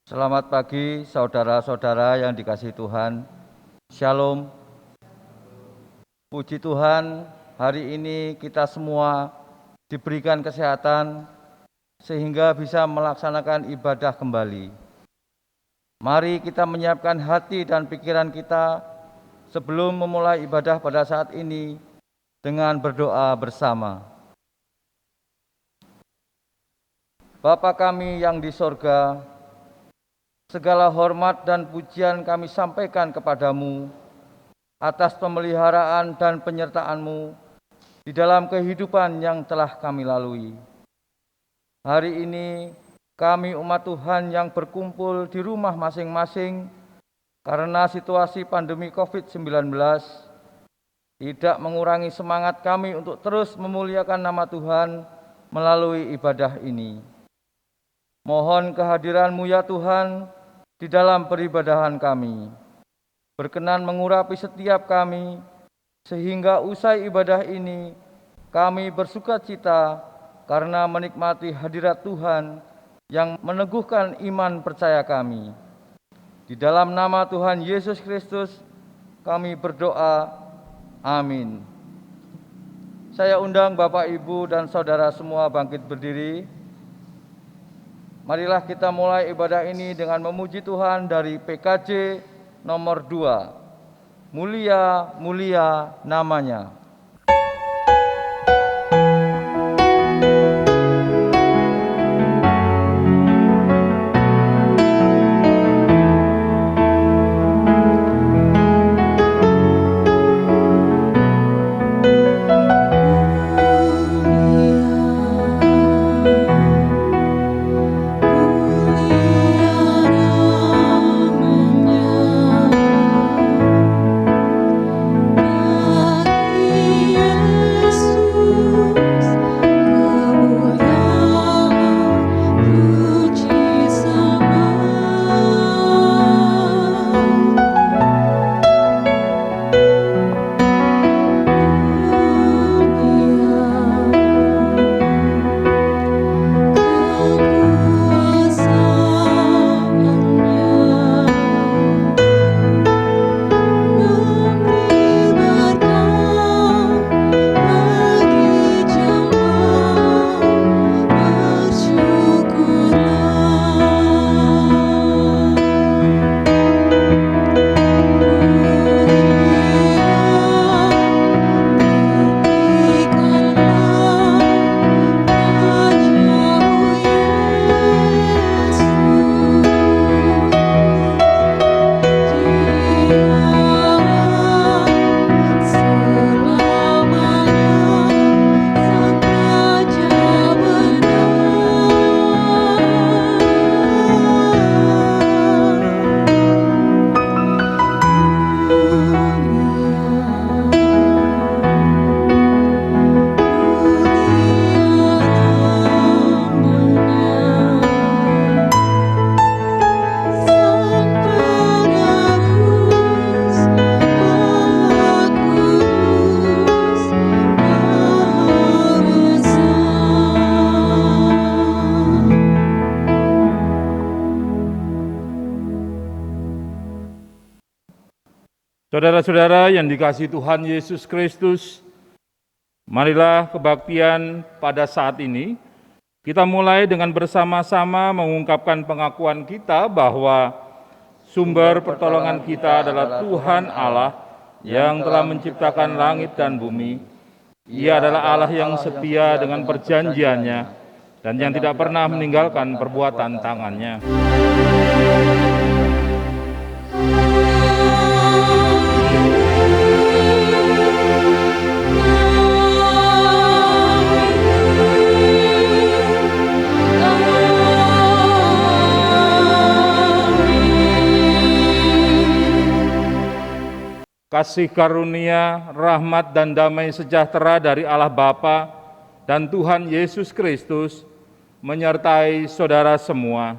Selamat pagi saudara-saudara yang dikasihi Tuhan. Shalom. Puji Tuhan, hari ini kita semua diberikan kesehatan sehingga bisa melaksanakan ibadah kembali. Mari kita menyiapkan hati dan pikiran kita sebelum memulai ibadah pada saat ini dengan berdoa bersama. Bapa kami yang di sorga, segala hormat dan pujian kami sampaikan kepadamu atas pemeliharaan dan penyertaan-Mu di dalam kehidupan yang telah kami lalui. Hari ini kami umat Tuhan yang berkumpul di rumah masing-masing karena situasi pandemi COVID-19 tidak mengurangi semangat kami untuk terus memuliakan nama Tuhan melalui ibadah ini. Mohon kehadiran-Mu ya Tuhan di dalam peribadahan kami, berkenan mengurapi setiap kami, sehingga usai ibadah ini kami bersuka cita karena menikmati hadirat Tuhan yang meneguhkan iman percaya kami. Di dalam nama Tuhan Yesus Kristus kami berdoa, amin. Saya undang Bapak, Ibu, dan Saudara semua bangkit berdiri. Marilah kita mulai ibadah ini dengan memuji Tuhan dari PKJ nomor 2. Mulia, mulia namanya. Saudara-saudara yang dikasihi Tuhan Yesus Kristus, marilah kebaktian pada saat ini kita mulai dengan bersama-sama mengungkapkan pengakuan kita bahwa sumber pertolongan kita adalah Tuhan Allah yang telah menciptakan langit dan bumi. Ia adalah Allah yang setia dengan perjanjiannya dan yang tidak pernah meninggalkan perbuatan tangannya. Kasih karunia, rahmat dan damai sejahtera dari Allah Bapa dan Tuhan Yesus Kristus menyertai saudara semua.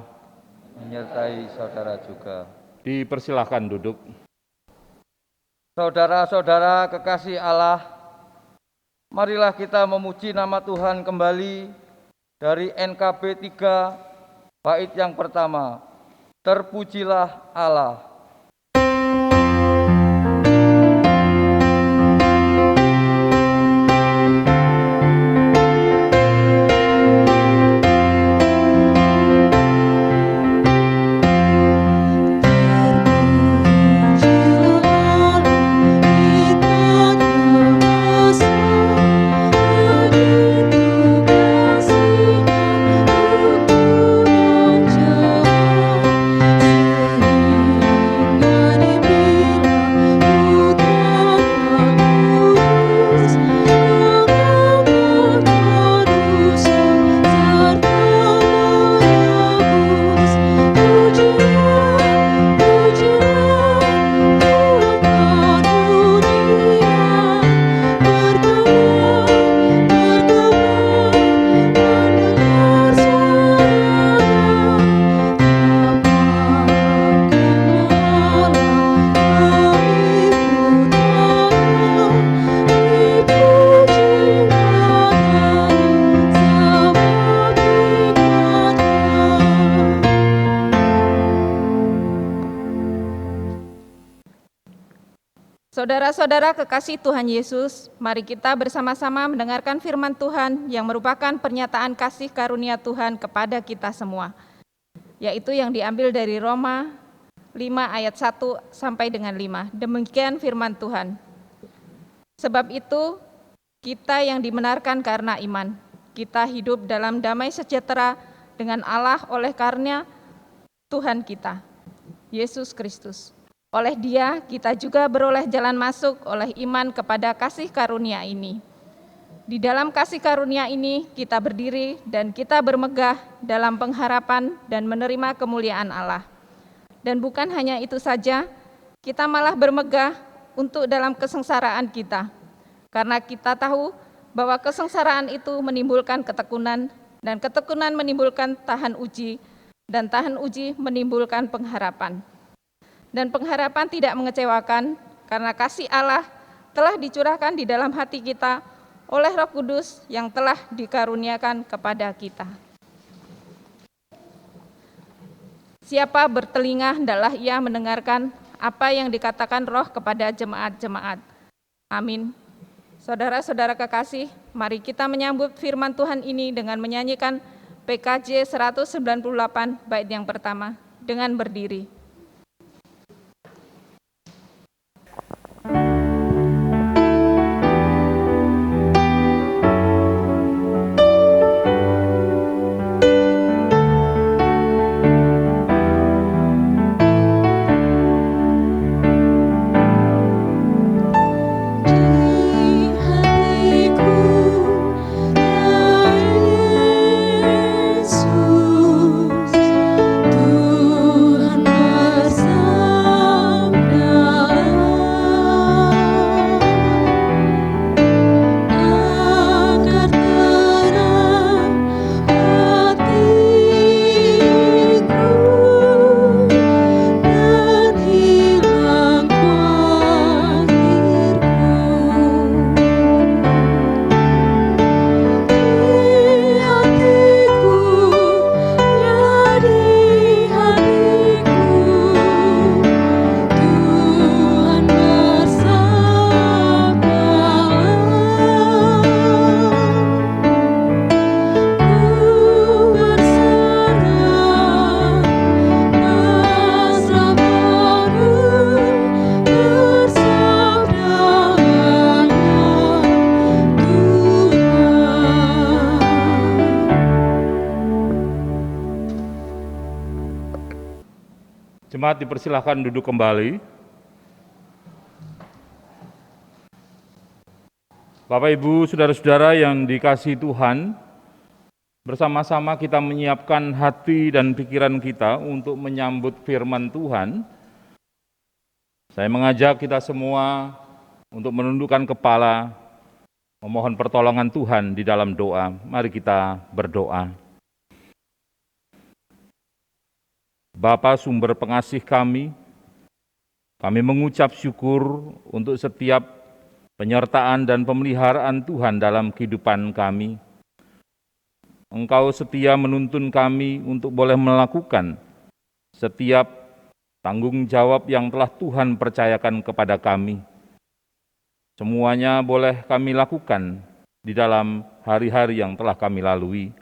Menyertai saudara juga. Dipersilahkan duduk. Saudara-saudara kekasih Allah, marilah kita memuji nama Tuhan kembali dari NKB 3, bait yang pertama. Terpujilah Allah. Saudara-saudara kekasih Tuhan Yesus, mari kita bersama-sama mendengarkan firman Tuhan yang merupakan pernyataan kasih karunia Tuhan kepada kita semua, yaitu yang diambil dari Roma 5 ayat 1 sampai dengan 5. Demikian firman Tuhan. Sebab itu, kita yang dibenarkan karena iman, kita hidup dalam damai sejahtera dengan Allah oleh karena Tuhan kita, Yesus Kristus. Oleh Dia, kita juga beroleh jalan masuk oleh iman kepada kasih karunia ini. Di dalam kasih karunia ini, kita berdiri dan kita bermegah dalam pengharapan dan menerima kemuliaan Allah. Dan bukan hanya itu saja, kita malah bermegah untuk dalam kesengsaraan kita. Karena kita tahu bahwa kesengsaraan itu menimbulkan ketekunan, dan ketekunan menimbulkan tahan uji, dan tahan uji menimbulkan pengharapan. Dan pengharapan tidak mengecewakan, karena kasih Allah telah dicurahkan di dalam hati kita oleh Roh Kudus yang telah dikaruniakan kepada kita. Siapa bertelinga, hendaklah ia mendengarkan apa yang dikatakan Roh kepada jemaat-jemaat. Amin. Saudara-saudara kekasih, mari kita menyambut firman Tuhan ini dengan menyanyikan PKJ 198 bait yang pertama dengan berdiri. Jemaat dipersilahkan duduk kembali. Bapak, Ibu, saudara-saudara yang dikasihi Tuhan, bersama-sama kita menyiapkan hati dan pikiran kita untuk menyambut firman Tuhan. Saya mengajak kita semua untuk menundukkan kepala, memohon pertolongan Tuhan di dalam doa. Mari kita berdoa. Bapa sumber pengasih kami mengucap syukur untuk setiap penyertaan dan pemeliharaan Tuhan dalam kehidupan kami. Engkau setia menuntun kami untuk boleh melakukan setiap tanggung jawab yang telah Tuhan percayakan kepada kami. Semuanya boleh kami lakukan di dalam hari-hari yang telah kami lalui.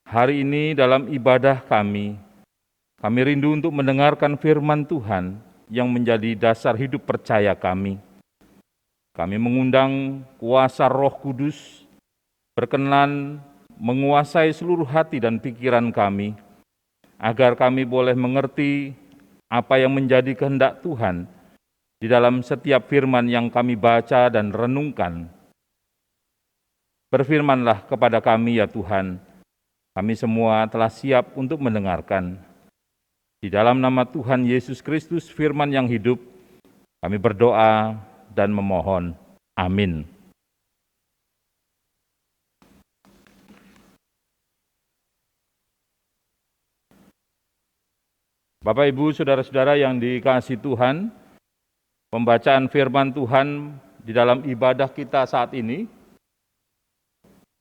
Hari ini dalam ibadah kami rindu untuk mendengarkan firman Tuhan yang menjadi dasar hidup percaya kami. Kami mengundang kuasa Roh Kudus berkenan menguasai seluruh hati dan pikiran kami, agar kami boleh mengerti apa yang menjadi kehendak Tuhan di dalam setiap firman yang kami baca dan renungkan. Berfirmanlah kepada kami ya Tuhan, kami semua telah siap untuk mendengarkan. Di dalam nama Tuhan Yesus Kristus, firman yang hidup, kami berdoa dan memohon. Amin. Bapak, Ibu, saudara-saudara yang dikasihi Tuhan, pembacaan firman Tuhan di dalam ibadah kita saat ini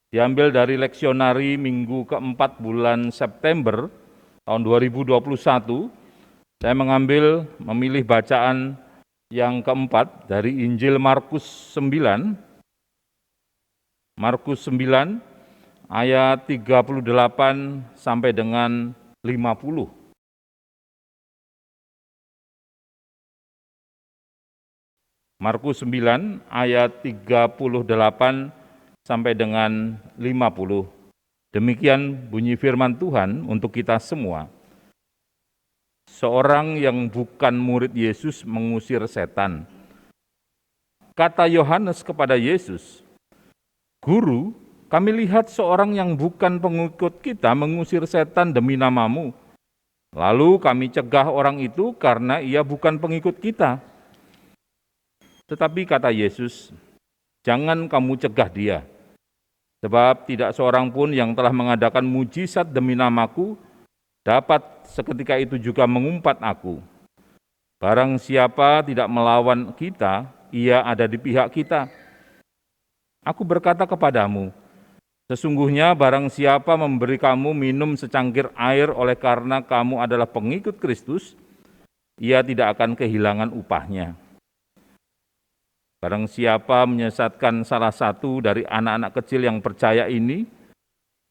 diambil dari leksionari minggu keempat bulan September tahun 2021. Saya memilih bacaan yang keempat dari Injil Markus 9. Markus 9 ayat 38 sampai dengan 50. Markus 9 ayat 38 sampai dengan 50. Demikian bunyi firman Tuhan untuk kita semua. Seorang yang bukan murid Yesus mengusir setan. Kata Yohanes kepada Yesus, "Guru, kami lihat seorang yang bukan pengikut kita mengusir setan demi namamu. Lalu kami cegah orang itu karena ia bukan pengikut kita." Tetapi kata Yesus, "Jangan kamu cegah dia. Sebab tidak seorang pun yang telah mengadakan mujizat demi namaku dapat seketika itu juga mengumpat aku. Barang siapa tidak melawan kita, ia ada di pihak kita. Aku berkata kepadamu, sesungguhnya barang siapa memberi kamu minum secangkir air oleh karena kamu adalah pengikut Kristus, ia tidak akan kehilangan upahnya. Barang siapa menyesatkan salah satu dari anak-anak kecil yang percaya ini,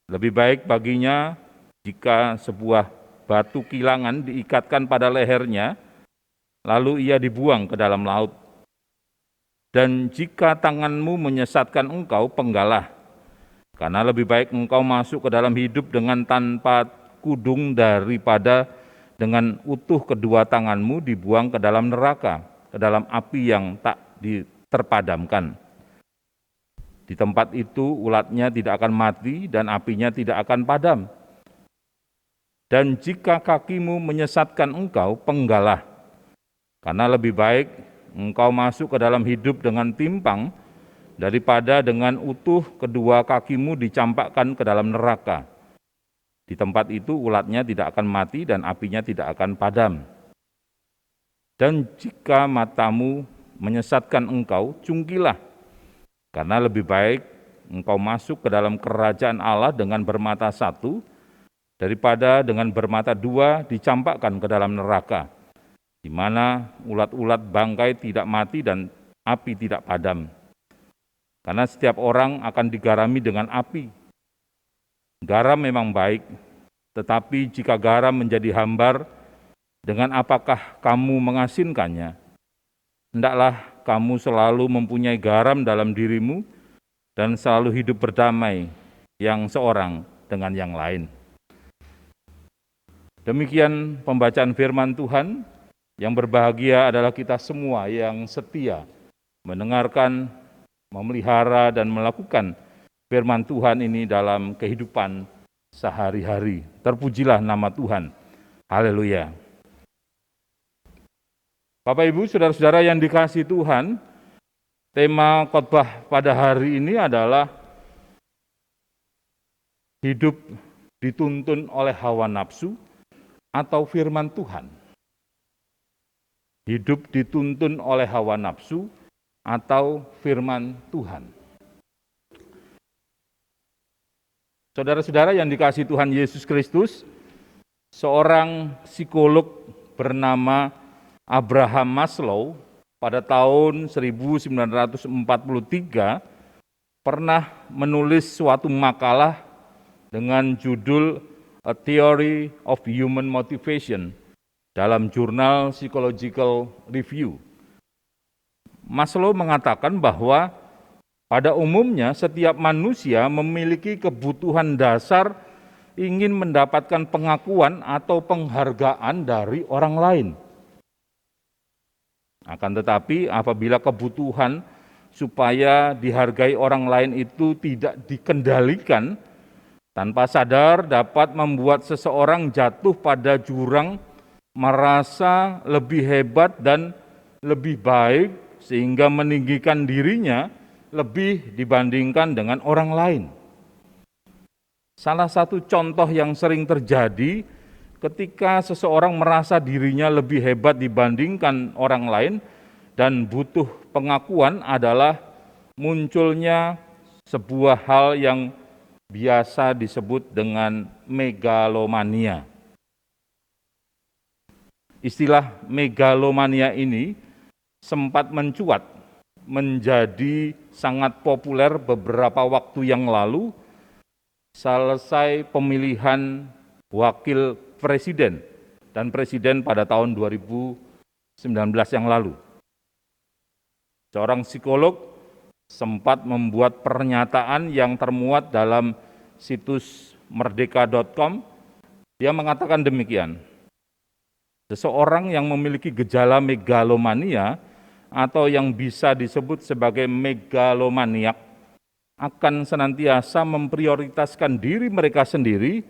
lebih baik baginya jika sebuah batu kilangan diikatkan pada lehernya, lalu ia dibuang ke dalam laut. Dan jika tanganmu menyesatkan engkau, penggalah, karena lebih baik engkau masuk ke dalam hidup dengan tanpa kudung daripada dengan utuh kedua tanganmu dibuang ke dalam neraka, ke dalam api yang tak terpadamkan. Di tempat itu ulatnya tidak akan mati dan apinya tidak akan padam. Dan jika kakimu menyesatkan engkau, penggalah, karena lebih baik engkau masuk ke dalam hidup dengan timpang daripada dengan utuh kedua kakimu dicampakkan ke dalam neraka. Di tempat itu ulatnya tidak akan mati dan apinya tidak akan padam. Dan jika matamu menyesatkan engkau, cungkilah, karena lebih baik engkau masuk ke dalam kerajaan Allah dengan bermata satu, daripada dengan bermata dua dicampakkan ke dalam neraka, di mana ulat-ulat bangkai tidak mati dan api tidak padam. Karena setiap orang akan digarami dengan api. Garam memang baik, tetapi jika garam menjadi hambar, dengan apakah kamu mengasinkannya? Hendaklah kamu selalu mempunyai garam dalam dirimu dan selalu hidup berdamai yang seorang dengan yang lain. Demikian pembacaan firman Tuhan. Yang berbahagia adalah kita semua yang setia mendengarkan, memelihara, dan melakukan firman Tuhan ini dalam kehidupan sehari-hari. Terpujilah nama Tuhan. Haleluya. Bapak, Ibu, saudara-saudara yang dikasihi Tuhan, tema khotbah pada hari ini adalah hidup dituntun oleh hawa nafsu atau firman Tuhan. Hidup dituntun oleh hawa nafsu atau firman Tuhan. Saudara-saudara yang dikasihi Tuhan Yesus Kristus, seorang psikolog bernama Abraham Maslow pada tahun 1943 pernah menulis suatu makalah dengan judul A Theory of Human Motivation dalam jurnal Psychological Review. Maslow mengatakan bahwa pada umumnya setiap manusia memiliki kebutuhan dasar ingin mendapatkan pengakuan atau penghargaan dari orang lain. Akan tetapi apabila kebutuhan supaya dihargai orang lain itu tidak dikendalikan, tanpa sadar dapat membuat seseorang jatuh pada jurang merasa lebih hebat dan lebih baik sehingga meninggikan dirinya lebih dibandingkan dengan orang lain. Salah satu contoh yang sering terjadi ketika seseorang merasa dirinya lebih hebat dibandingkan orang lain dan butuh pengakuan adalah munculnya sebuah hal yang biasa disebut dengan megalomania. Istilah megalomania ini sempat mencuat menjadi sangat populer beberapa waktu yang lalu selesai pemilihan wakil presiden dan presiden pada tahun 2019 yang lalu. Seorang psikolog sempat membuat pernyataan yang termuat dalam situs merdeka.com. Dia mengatakan demikian, seseorang yang memiliki gejala megalomania atau yang bisa disebut sebagai megalomaniak akan senantiasa memprioritaskan diri mereka sendiri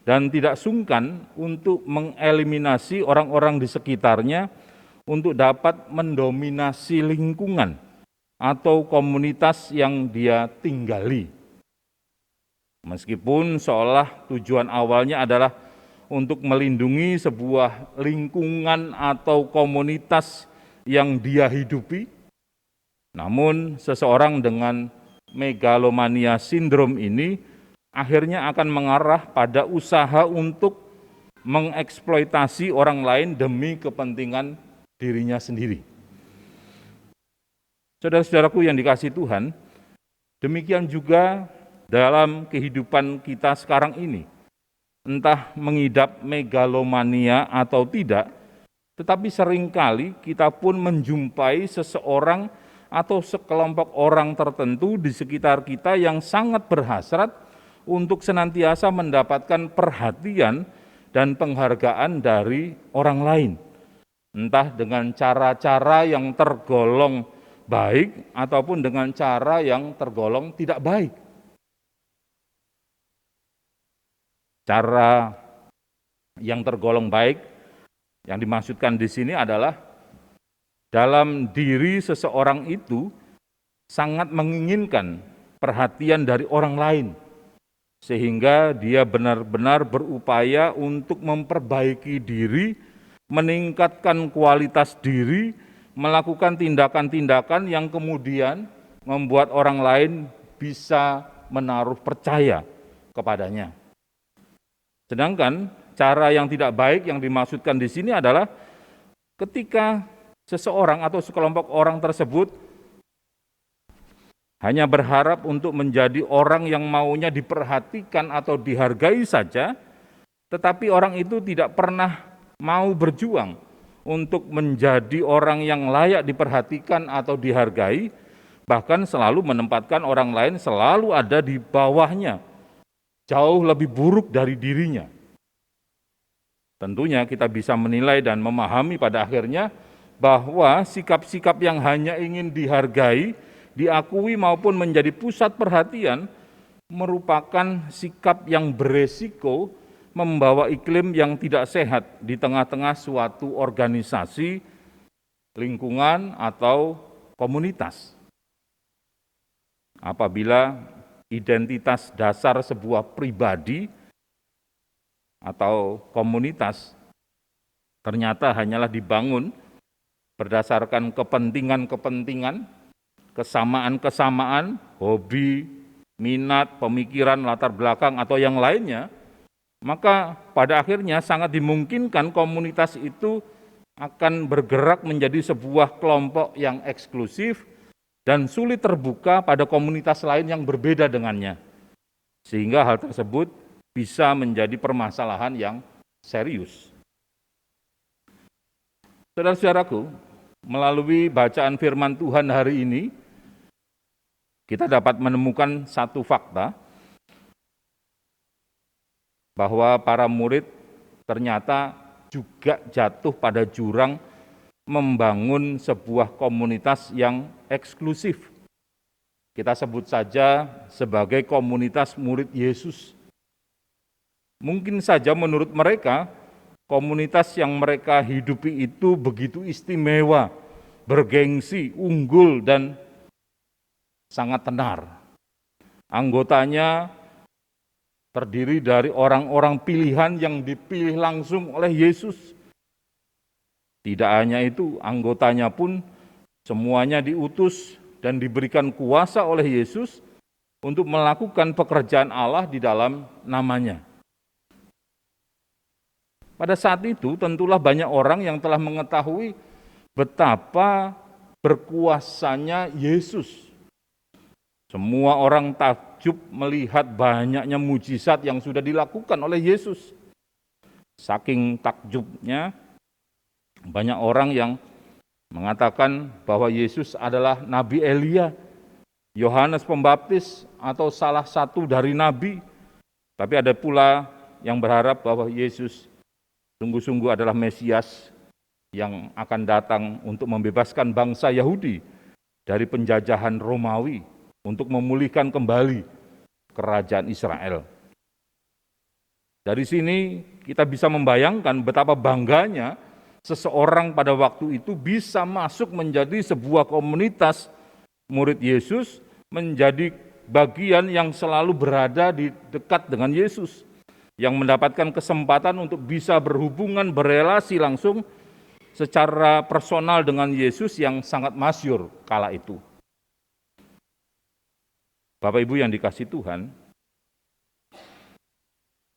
dan tidak sungkan untuk mengeliminasi orang-orang di sekitarnya untuk dapat mendominasi lingkungan atau komunitas yang dia tinggali. Meskipun seolah tujuan awalnya adalah untuk melindungi sebuah lingkungan atau komunitas yang dia hidupi, namun seseorang dengan megalomania sindrom ini akhirnya akan mengarah pada usaha untuk mengeksploitasi orang lain demi kepentingan dirinya sendiri. Saudara-saudaraku yang dikasihi Tuhan, demikian juga dalam kehidupan kita sekarang ini. Entah mengidap megalomania atau tidak, tetapi seringkali kita pun menjumpai seseorang atau sekelompok orang tertentu di sekitar kita yang sangat berhasrat untuk senantiasa mendapatkan perhatian dan penghargaan dari orang lain. Entah dengan cara-cara yang tergolong baik ataupun dengan cara yang tergolong tidak baik. Cara yang tergolong baik yang dimaksudkan di sini adalah dalam diri seseorang itu sangat menginginkan perhatian dari orang lain, sehingga dia benar-benar berupaya untuk memperbaiki diri, meningkatkan kualitas diri, melakukan tindakan-tindakan yang kemudian membuat orang lain bisa menaruh percaya kepadanya. Sedangkan cara yang tidak baik yang dimaksudkan di sini adalah ketika seseorang atau sekelompok orang tersebut hanya berharap untuk menjadi orang yang maunya diperhatikan atau dihargai saja, tetapi orang itu tidak pernah mau berjuang untuk menjadi orang yang layak diperhatikan atau dihargai, bahkan selalu menempatkan orang lain selalu ada di bawahnya, jauh lebih buruk dari dirinya. Tentunya kita bisa menilai dan memahami pada akhirnya bahwa sikap-sikap yang hanya ingin dihargai, diakui maupun menjadi pusat perhatian merupakan sikap yang beresiko membawa iklim yang tidak sehat di tengah-tengah suatu organisasi, lingkungan, atau komunitas. Apabila identitas dasar sebuah pribadi atau komunitas ternyata hanyalah dibangun berdasarkan kepentingan-kepentingan, kesamaan-kesamaan, hobi, minat, pemikiran, latar belakang, atau yang lainnya, maka pada akhirnya sangat dimungkinkan komunitas itu akan bergerak menjadi sebuah kelompok yang eksklusif dan sulit terbuka pada komunitas lain yang berbeda dengannya. Sehingga hal tersebut bisa menjadi permasalahan yang serius. Saudara-saudaraku, melalui bacaan firman Tuhan hari ini, kita dapat menemukan satu fakta, bahwa para murid ternyata juga jatuh pada jurang membangun sebuah komunitas yang eksklusif. Kita sebut saja sebagai komunitas murid Yesus. Mungkin saja menurut mereka, komunitas yang mereka hidupi itu begitu istimewa, bergengsi, unggul, dan sangat tenar. Anggotanya terdiri dari orang-orang pilihan yang dipilih langsung oleh Yesus. Tidak hanya itu, anggotanya pun semuanya diutus dan diberikan kuasa oleh Yesus untuk melakukan pekerjaan Allah di dalam namanya. Pada saat itu tentulah banyak orang yang telah mengetahui betapa berkuasanya Yesus. Semua orang takjub melihat banyaknya mujizat yang sudah dilakukan oleh Yesus. Saking takjubnya, banyak orang yang mengatakan bahwa Yesus adalah Nabi Elia, Yohanes Pembaptis, atau salah satu dari nabi. Tapi ada pula yang berharap bahwa Yesus sungguh-sungguh adalah Mesias yang akan datang untuk membebaskan bangsa Yahudi dari penjajahan Romawi, untuk memulihkan kembali kerajaan Israel. Dari sini kita bisa membayangkan betapa bangganya seseorang pada waktu itu bisa masuk menjadi sebuah komunitas murid Yesus, menjadi bagian yang selalu berada di dekat dengan Yesus, yang mendapatkan kesempatan untuk bisa berhubungan, berelasi langsung secara personal dengan Yesus yang sangat masyhur kala itu. Bapak Ibu yang dikasihi Tuhan,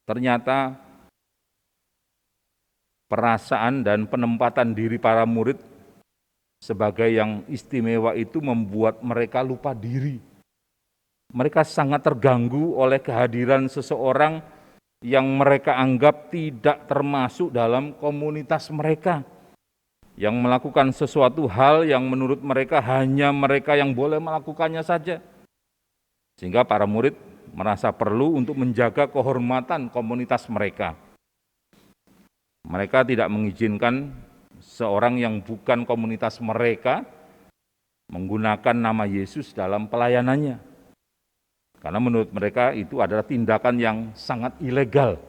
ternyata perasaan dan penempatan diri para murid sebagai yang istimewa itu membuat mereka lupa diri. Mereka sangat terganggu oleh kehadiran seseorang yang mereka anggap tidak termasuk dalam komunitas mereka, yang melakukan sesuatu hal yang menurut mereka hanya mereka yang boleh melakukannya saja. Sehingga para murid merasa perlu untuk menjaga kehormatan komunitas mereka. Mereka tidak mengizinkan seorang yang bukan komunitas mereka menggunakan nama Yesus dalam pelayanannya. Karena menurut mereka itu adalah tindakan yang sangat ilegal.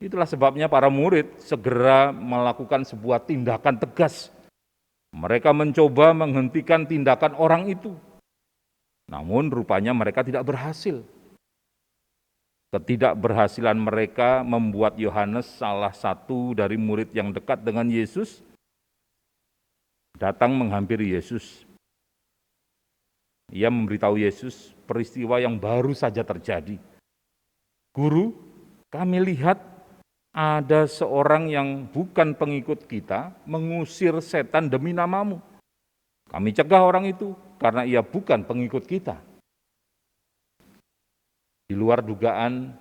Itulah sebabnya para murid segera melakukan sebuah tindakan tegas. Mereka mencoba menghentikan tindakan orang itu. Namun rupanya mereka tidak berhasil. Ketidakberhasilan mereka membuat Yohanes, salah satu dari murid yang dekat dengan Yesus, datang menghampiri Yesus. Ia memberitahu Yesus peristiwa yang baru saja terjadi. Guru, kami lihat ada seorang yang bukan pengikut kita mengusir setan demi namamu. Kami cegah orang itu karena ia bukan pengikut kita. Di luar dugaan,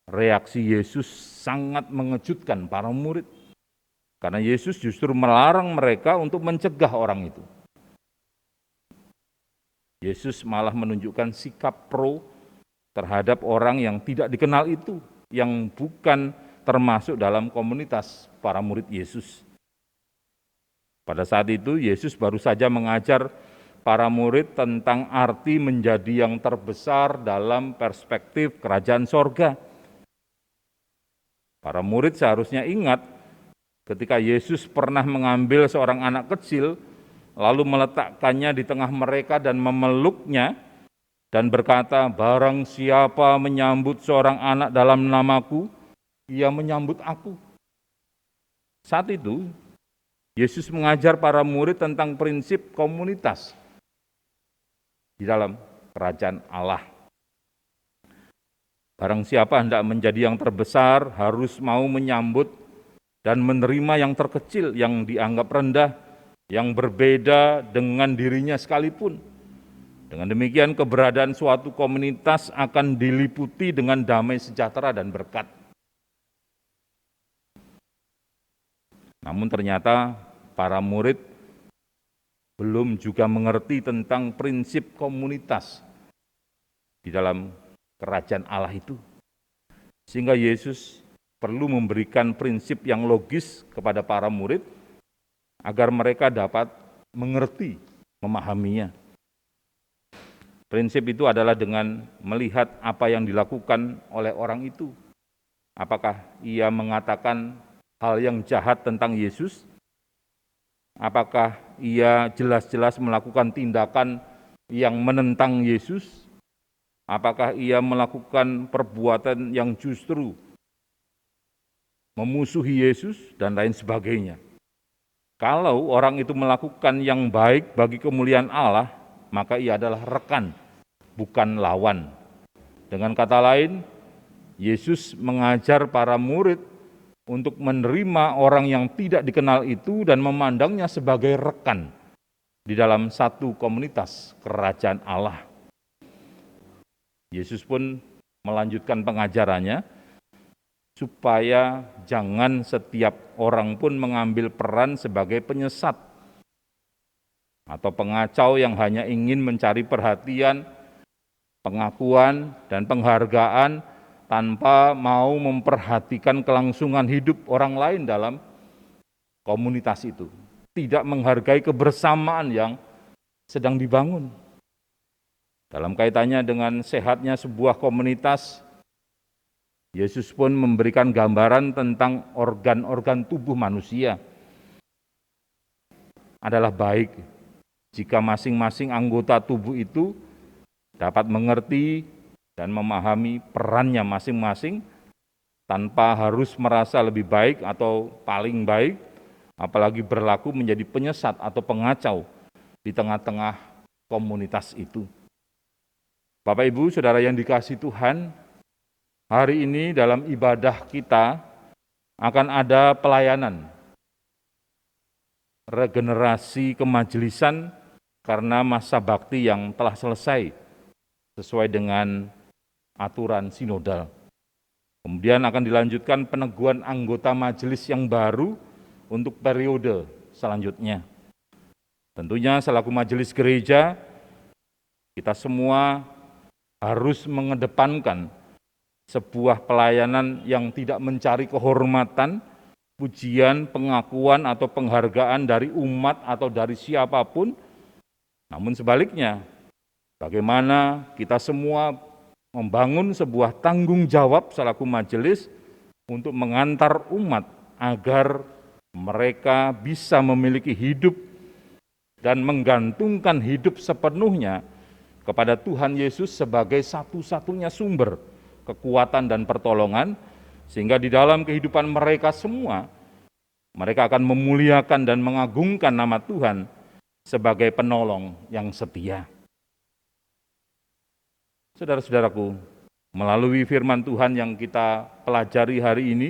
reaksi Yesus sangat mengejutkan para murid. Karena Yesus justru melarang mereka untuk mencegah orang itu. Yesus malah menunjukkan sikap pro terhadap orang yang tidak dikenal itu, yang bukan termasuk dalam komunitas para murid Yesus. Pada saat itu Yesus baru saja mengajar para murid tentang arti menjadi yang terbesar dalam perspektif kerajaan sorga. Para murid seharusnya ingat ketika Yesus pernah mengambil seorang anak kecil, lalu meletakkannya di tengah mereka dan memeluknya, dan berkata, barang siapa menyambut seorang anak dalam namaku, ia menyambut aku. Saat itu, Yesus mengajar para murid tentang prinsip komunitas di dalam kerajaan Allah. Barang siapa hendak menjadi yang terbesar, harus mau menyambut dan menerima yang terkecil, yang dianggap rendah, yang berbeda dengan dirinya sekalipun. Dengan demikian, keberadaan suatu komunitas akan diliputi dengan damai sejahtera dan berkat. Namun ternyata para murid belum juga mengerti tentang prinsip komunitas di dalam kerajaan Allah itu. Sehingga Yesus perlu memberikan prinsip yang logis kepada para murid agar mereka dapat mengerti, memahaminya. Prinsip itu adalah dengan melihat apa yang dilakukan oleh orang itu. Apakah ia mengatakan hal yang jahat tentang Yesus? Apakah ia jelas-jelas melakukan tindakan yang menentang Yesus? Apakah ia melakukan perbuatan yang justru memusuhi Yesus dan lain sebagainya? Kalau orang itu melakukan yang baik bagi kemuliaan Allah, maka ia adalah rekan, bukan lawan. Dengan kata lain, Yesus mengajar para murid untuk menerima orang yang tidak dikenal itu dan memandangnya sebagai rekan di dalam satu komunitas kerajaan Allah. Yesus pun melanjutkan pengajarannya supaya jangan setiap orang pun mengambil peran sebagai penyesat atau pengacau yang hanya ingin mencari perhatian, pengakuan, dan penghargaan tanpa mau memperhatikan kelangsungan hidup orang lain dalam komunitas itu. Tidak menghargai kebersamaan yang sedang dibangun. Dalam kaitannya dengan sehatnya sebuah komunitas, Yesus pun memberikan gambaran tentang organ-organ tubuh manusia. Adalah baik jika masing-masing anggota tubuh itu dapat mengerti dan memahami perannya masing-masing tanpa harus merasa lebih baik atau paling baik, apalagi berlaku menjadi penyesat atau pengacau di tengah-tengah komunitas itu. Bapak Ibu, Saudara yang dikasihi Tuhan, hari ini dalam ibadah kita akan ada pelayanan regenerasi kemajelisan karena masa bakti yang telah selesai sesuai dengan aturan sinodal. Kemudian akan dilanjutkan peneguhan anggota majelis yang baru untuk periode selanjutnya. Tentunya selaku majelis gereja, kita semua harus mengedepankan sebuah pelayanan yang tidak mencari kehormatan, pujian, pengakuan, atau penghargaan dari umat atau dari siapapun. Namun sebaliknya, bagaimana kita semua membangun sebuah tanggung jawab selaku majelis untuk mengantar umat agar mereka bisa memiliki hidup dan menggantungkan hidup sepenuhnya kepada Tuhan Yesus sebagai satu-satunya sumber kekuatan dan pertolongan, sehingga di dalam kehidupan mereka semua, mereka akan memuliakan dan mengagungkan nama Tuhan sebagai penolong yang setia. Saudara-saudaraku, melalui firman Tuhan yang kita pelajari hari ini,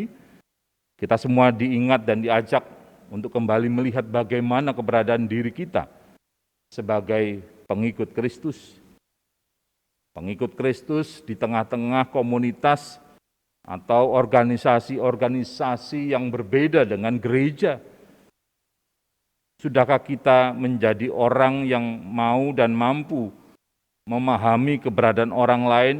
kita semua diingat dan diajak untuk kembali melihat bagaimana keberadaan diri kita sebagai pengikut Kristus. Pengikut Kristus di tengah-tengah komunitas atau organisasi-organisasi yang berbeda dengan gereja. Sudahkah kita menjadi orang yang mau dan mampu memahami keberadaan orang lain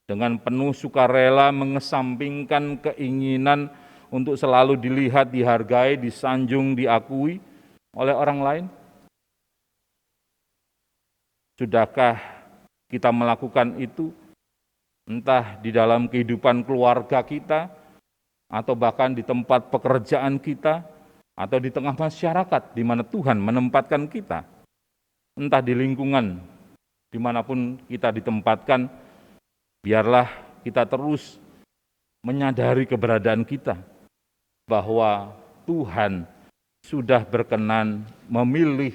dengan penuh sukarela mengesampingkan keinginan untuk selalu dilihat, dihargai, disanjung, diakui oleh orang lain? Sudahkah kita melakukan itu, entah di dalam kehidupan keluarga kita, atau bahkan di tempat pekerjaan kita, atau di tengah masyarakat di mana Tuhan menempatkan kita, entah di lingkungan dimanapun kita ditempatkan, biarlah kita terus menyadari keberadaan kita, bahwa Tuhan sudah berkenan memilih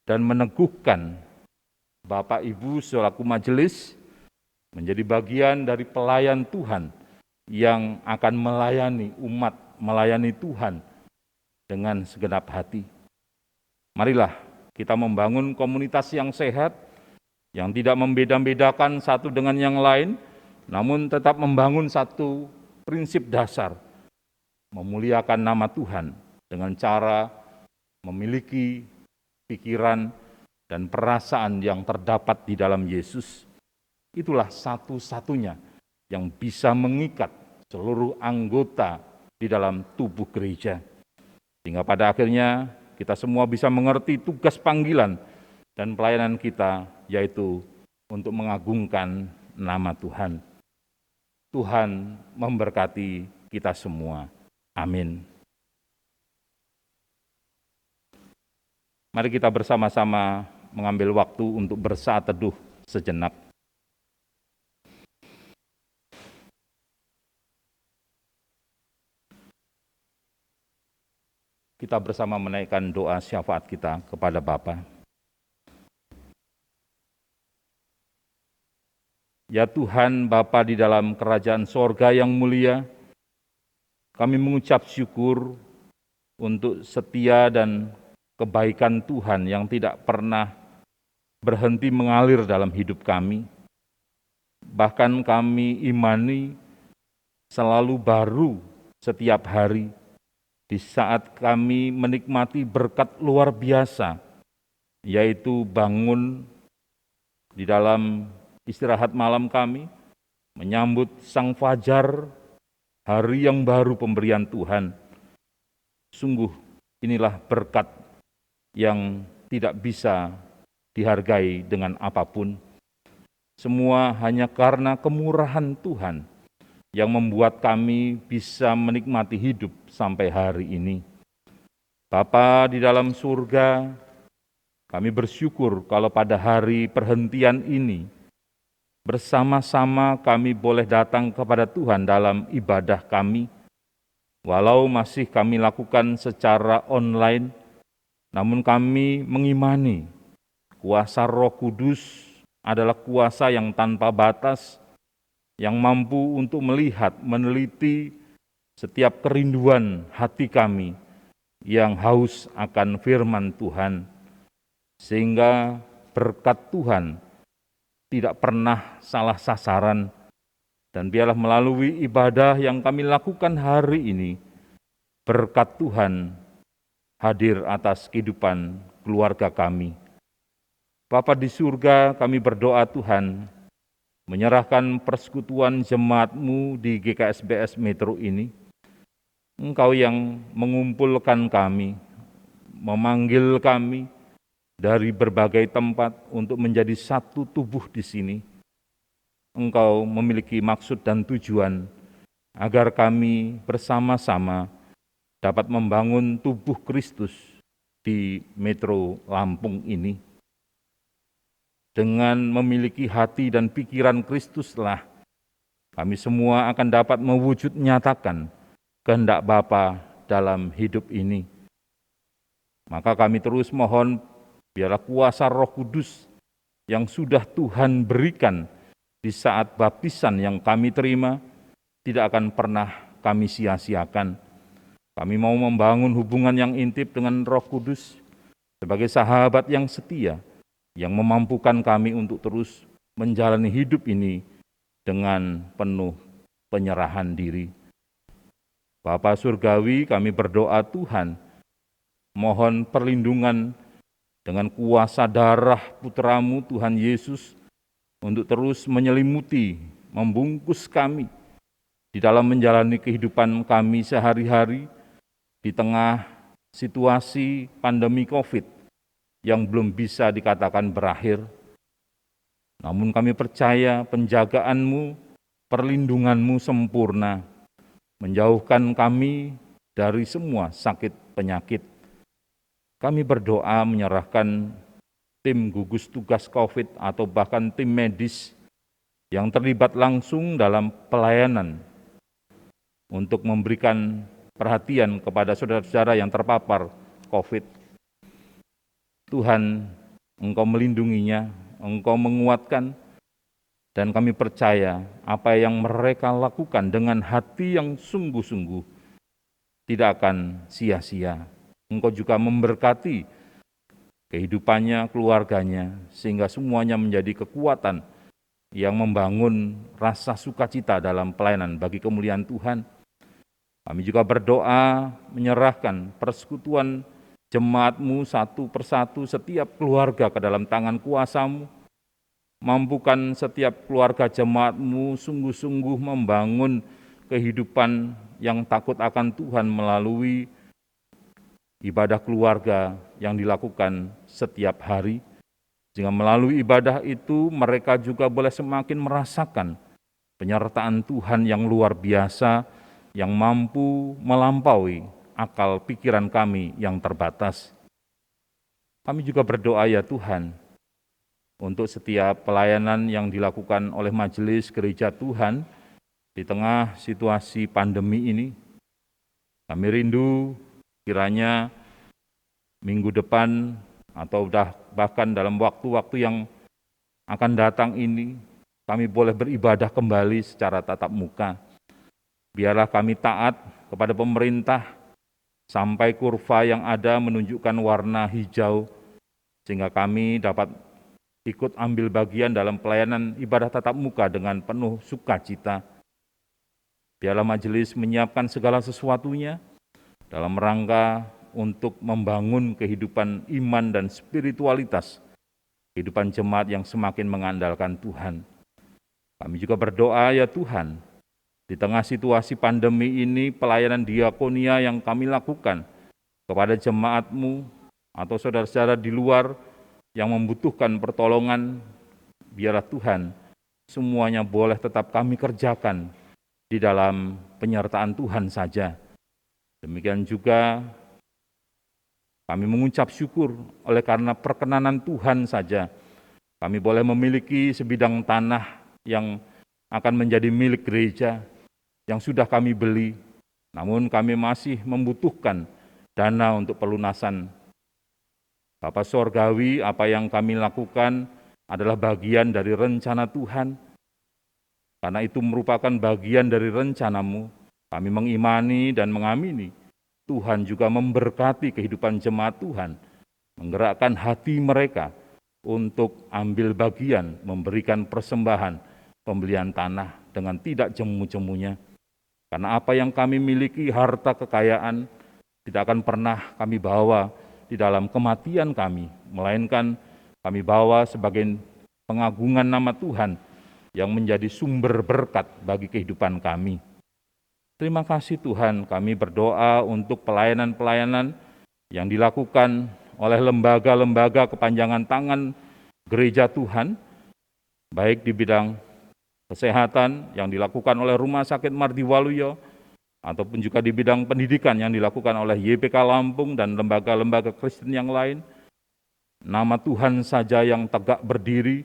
dan meneguhkan Bapak Ibu selaku majelis menjadi bagian dari pelayan Tuhan yang akan melayani umat, melayani Tuhan dengan segenap hati. Marilah kita membangun komunitas yang sehat, yang tidak membeda-bedakan satu dengan yang lain, namun tetap membangun satu prinsip dasar, memuliakan nama Tuhan dengan cara memiliki pikiran dan perasaan yang terdapat di dalam Yesus. Itulah satu-satunya yang bisa mengikat seluruh anggota di dalam tubuh gereja. Sehingga pada akhirnya kita semua bisa mengerti tugas panggilan dan pelayanan kita, yaitu untuk mengagungkan nama Tuhan. Tuhan memberkati kita semua. Amin. Mari kita bersama-sama mengambil waktu untuk bersaat teduh sejenak. Kita bersama menaikkan doa syafaat kita kepada Bapa. Ya Tuhan, Bapa di dalam kerajaan sorga yang mulia, kami mengucap syukur untuk setia dan kebaikan Tuhan yang tidak pernah berhenti mengalir dalam hidup kami. Bahkan kami imani selalu baru setiap hari di saat kami menikmati berkat luar biasa, yaitu bangun di dalam istirahat malam kami, menyambut sang fajar, hari yang baru pemberian Tuhan. Sungguh inilah berkat yang tidak bisa dihargai dengan apapun. Semua hanya karena kemurahan Tuhan yang membuat kami bisa menikmati hidup sampai hari ini. Bapa di dalam surga, kami bersyukur kalau pada hari perhentian ini, bersama-sama kami boleh datang kepada Tuhan dalam ibadah kami, walau masih kami lakukan secara online. Namun kami mengimani kuasa Roh Kudus adalah kuasa yang tanpa batas, yang mampu untuk melihat, meneliti setiap kerinduan hati kami yang haus akan firman Tuhan, sehingga berkat Tuhan tidak pernah salah sasaran, dan biarlah melalui ibadah yang kami lakukan hari ini, berkat Tuhan hadir atas kehidupan keluarga kami. Bapa di surga, kami berdoa Tuhan, menyerahkan persekutuan jemaat-Mu di GKSBS Metro ini. Engkau yang mengumpulkan kami, memanggil kami dari berbagai tempat untuk menjadi satu tubuh di sini. Engkau memiliki maksud dan tujuan agar kami bersama-sama dapat membangun tubuh Kristus di Metro Lampung ini. Dengan memiliki hati dan pikiran Kristuslah, kami semua akan dapat mewujud nyatakan kehendak Bapa dalam hidup ini. Maka kami terus mohon, biarlah kuasa Roh Kudus yang sudah Tuhan berikan di saat baptisan yang kami terima, tidak akan pernah kami sia-siakan. Kami mau membangun hubungan yang intim dengan Roh Kudus sebagai sahabat yang setia, yang memampukan kami untuk terus menjalani hidup ini dengan penuh penyerahan diri. Bapa Surgawi, kami berdoa Tuhan, mohon perlindungan dengan kuasa darah Putra-Mu Tuhan Yesus untuk terus menyelimuti, membungkus kami di dalam menjalani kehidupan kami sehari-hari, di tengah situasi pandemi COVID yang belum bisa dikatakan berakhir. Namun kami percaya penjagaan-Mu, perlindungan-Mu sempurna, menjauhkan kami dari semua sakit penyakit. Kami berdoa menyerahkan tim gugus tugas COVID atau bahkan tim medis yang terlibat langsung dalam pelayanan untuk memberikan perhatian kepada saudara-saudara yang terpapar COVID. Tuhan, Engkau melindunginya, Engkau menguatkan, Dan kami percaya apa yang mereka lakukan dengan hati yang sungguh-sungguh tidak akan sia-sia. Engkau juga memberkati kehidupannya, keluarganya, sehingga semuanya menjadi kekuatan yang membangun rasa sukacita dalam pelayanan bagi kemuliaan Tuhan. Kami juga berdoa menyerahkan persekutuan jemaat-Mu satu persatu setiap keluarga ke dalam tangan kuasa-Mu. Mampukan setiap keluarga jemaat-Mu sungguh-sungguh membangun kehidupan yang takut akan Tuhan melalui ibadah keluarga yang dilakukan setiap hari, sehingga melalui ibadah itu mereka juga boleh semakin merasakan penyertaan Tuhan yang luar biasa, yang mampu melampaui akal pikiran kami yang terbatas. Kami juga berdoa ya Tuhan, untuk setiap pelayanan yang dilakukan oleh Majelis Gereja Tuhan di tengah situasi pandemi ini. Kami rindu kiranya minggu depan atau bahkan dalam waktu-waktu yang akan datang ini, kami boleh beribadah kembali secara tatap muka. Biarlah kami taat kepada pemerintah sampai kurva yang ada menunjukkan warna hijau, sehingga kami dapat ikut ambil bagian dalam pelayanan ibadah tatap muka dengan penuh sukacita. Biarlah majelis menyiapkan segala sesuatunya dalam rangka untuk membangun kehidupan iman dan spiritualitas, kehidupan jemaat yang semakin mengandalkan Tuhan. Kami juga berdoa ya Tuhan, di tengah situasi pandemi ini pelayanan diakonia yang kami lakukan kepada jemaat-Mu atau saudara-saudara di luar yang membutuhkan pertolongan, biarlah Tuhan semuanya boleh tetap kami kerjakan di dalam penyertaan Tuhan saja. Demikian juga kami mengucap syukur oleh karena perkenanan Tuhan saja. Kami boleh memiliki sebidang tanah yang akan menjadi milik gereja yang sudah kami beli, namun kami masih membutuhkan dana untuk pelunasan. Bapa Sorgawi, apa yang kami lakukan adalah bagian dari rencana Tuhan. Karena itu merupakan bagian dari rencana-Mu, kami mengimani dan mengamini. Tuhan juga memberkati kehidupan jemaat Tuhan, menggerakkan hati mereka untuk ambil bagian, memberikan persembahan, pembelian tanah dengan tidak jemu-jemunya. Karena apa yang kami miliki, harta kekayaan, tidak akan pernah kami bawa di dalam kematian kami, melainkan kami bawa sebagai pengagungan nama Tuhan yang menjadi sumber berkat bagi kehidupan kami. Terima kasih Tuhan, kami berdoa untuk pelayanan-pelayanan yang dilakukan oleh lembaga-lembaga kepanjangan tangan gereja Tuhan, baik di bidang kesehatan yang dilakukan oleh Rumah Sakit Mardi Waluyo, ataupun juga di bidang pendidikan yang dilakukan oleh YPK Lampung dan lembaga-lembaga Kristen yang lain. Nama Tuhan saja yang tegak berdiri,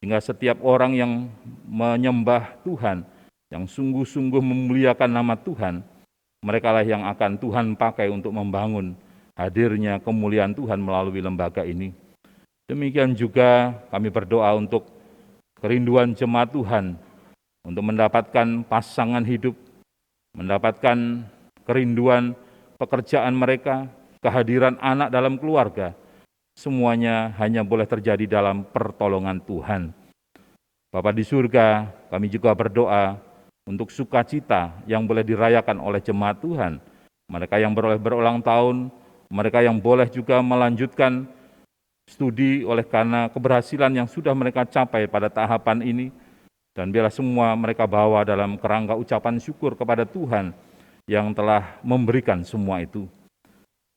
hingga setiap orang yang menyembah Tuhan, yang sungguh-sungguh memuliakan nama Tuhan, merekalah yang akan Tuhan pakai untuk membangun hadirnya kemuliaan Tuhan melalui lembaga ini. Demikian juga kami berdoa untuk kerinduan jemaat Tuhan, untuk mendapatkan pasangan hidup, mendapatkan kerinduan pekerjaan mereka, kehadiran anak dalam keluarga, semuanya hanya boleh terjadi dalam pertolongan Tuhan. Bapa di surga, kami juga berdoa untuk sukacita yang boleh dirayakan oleh jemaat Tuhan, mereka yang beroleh berulang tahun, mereka yang boleh juga melanjutkan studi oleh karena keberhasilan yang sudah mereka capai pada tahapan ini, dan biarlah semua mereka bawa dalam kerangka ucapan syukur kepada Tuhan yang telah memberikan semua itu.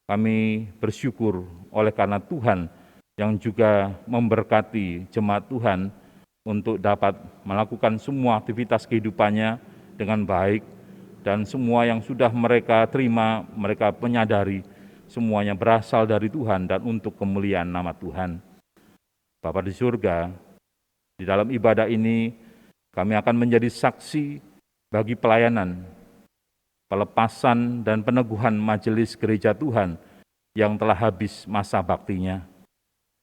Kami bersyukur oleh karena Tuhan yang juga memberkati jemaat Tuhan untuk dapat melakukan semua aktivitas kehidupannya dengan baik, dan semua yang sudah mereka terima, mereka menyadari semuanya berasal dari Tuhan dan untuk kemuliaan nama Tuhan. Bapa di surga, di dalam ibadah ini kami akan menjadi saksi bagi pelayanan, pelepasan dan peneguhan majelis gereja Tuhan yang telah habis masa baktinya.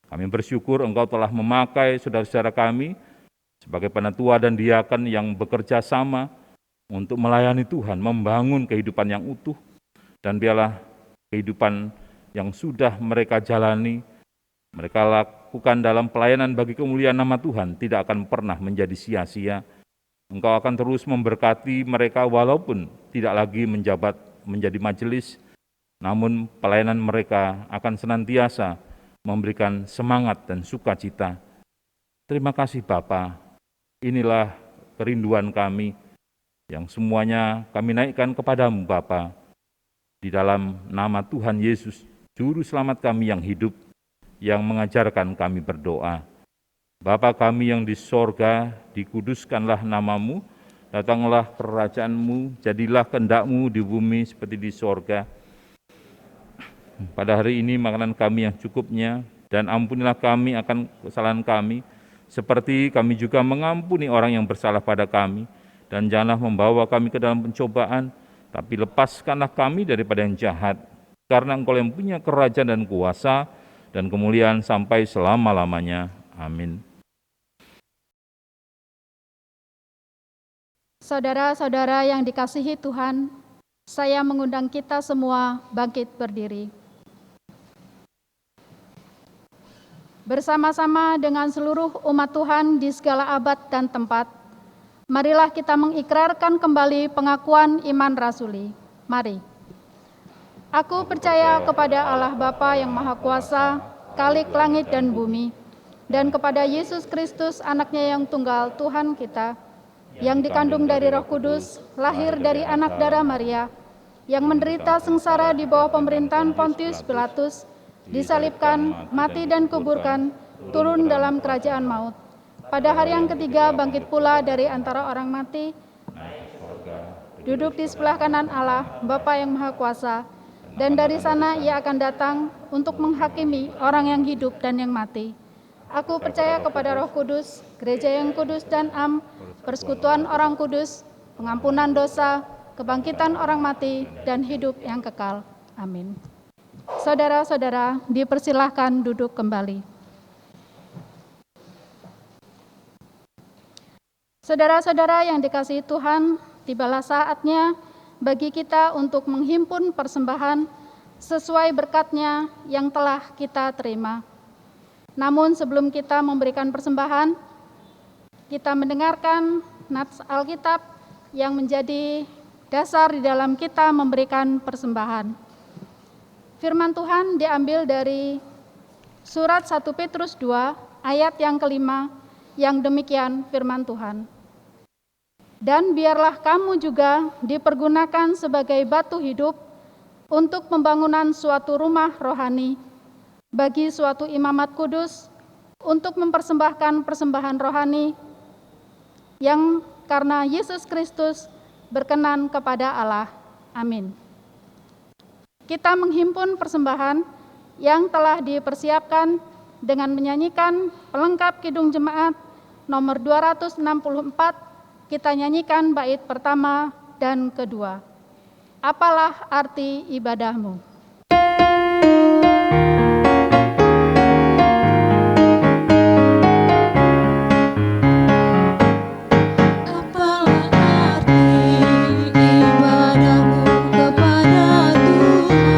Kami bersyukur Engkau telah memakai saudara-saudara kami sebagai penatua dan diaken yang bekerja sama untuk melayani Tuhan, membangun kehidupan yang utuh, dan biarlah kehidupan yang sudah mereka jalani, mereka lakukan dalam pelayanan bagi kemuliaan nama Tuhan, tidak akan pernah menjadi sia-sia. Engkau akan terus memberkati mereka walaupun tidak lagi menjabat menjadi majelis, namun pelayanan mereka akan senantiasa memberikan semangat dan sukacita. Terima kasih Bapa. Inilah kerinduan kami yang semuanya kami naikkan kepadamu Bapa. Di dalam nama Tuhan Yesus, Juru Selamat kami yang hidup, yang mengajarkan kami berdoa. Bapa kami yang di sorga, dikuduskanlah namamu, datanglah kerajaanmu, jadilah kehendak-mu di bumi seperti di sorga. Pada hari ini makanan kami yang cukupnya, dan ampunilah kami akan kesalahan kami, seperti kami juga mengampuni orang yang bersalah pada kami, dan janganlah membawa kami ke dalam pencobaan, tapi lepaskanlah kami daripada yang jahat, karena Engkau yang punya kerajaan dan kuasa, dan kemuliaan sampai selama-lamanya. Amin. Saudara-saudara yang dikasihi Tuhan, saya mengundang kita semua bangkit berdiri. Bersama-sama dengan seluruh umat Tuhan di segala abad dan tempat, marilah kita mengikrarkan kembali pengakuan iman rasuli. Mari. Aku percaya kepada Allah Bapa yang Maha Kuasa, Khalik langit dan bumi, dan kepada Yesus Kristus, anaknya yang tunggal, Tuhan kita, yang dikandung dari Roh Kudus, lahir dari anak darah Maria, yang menderita sengsara di bawah pemerintahan Pontius Pilatus, disalibkan, mati dan kuburkan, turun dalam kerajaan maut. Pada hari yang ketiga bangkit pula dari antara orang mati, duduk di sebelah kanan Allah, Bapa yang Maha Kuasa, dan dari sana Ia akan datang untuk menghakimi orang yang hidup dan yang mati. Aku percaya kepada Roh Kudus, gereja yang kudus dan am, persekutuan orang kudus, pengampunan dosa, kebangkitan orang mati, dan hidup yang kekal. Amin. Saudara-saudara, dipersilahkan duduk kembali. Saudara-saudara yang dikasihi Tuhan, tibalah saatnya bagi kita untuk menghimpun persembahan sesuai berkat-Nya yang telah kita terima. Namun sebelum kita memberikan persembahan, kita mendengarkan nats Alkitab yang menjadi dasar di dalam kita memberikan persembahan. Firman Tuhan diambil dari surat 1 Petrus 2 ayat yang kelima, yang demikian firman Tuhan. Dan biarlah kamu juga dipergunakan sebagai batu hidup untuk pembangunan suatu rumah rohani, bagi suatu imamat kudus, untuk mempersembahkan persembahan rohani yang karena Yesus Kristus berkenan kepada Allah. Amin. Kita menghimpun persembahan yang telah dipersiapkan dengan menyanyikan pelengkap Kidung Jemaat nomor 264. Kita nyanyikan bait pertama dan kedua. Apalah arti ibadahmu? Apalah arti ibadahmu kepada Tuhan.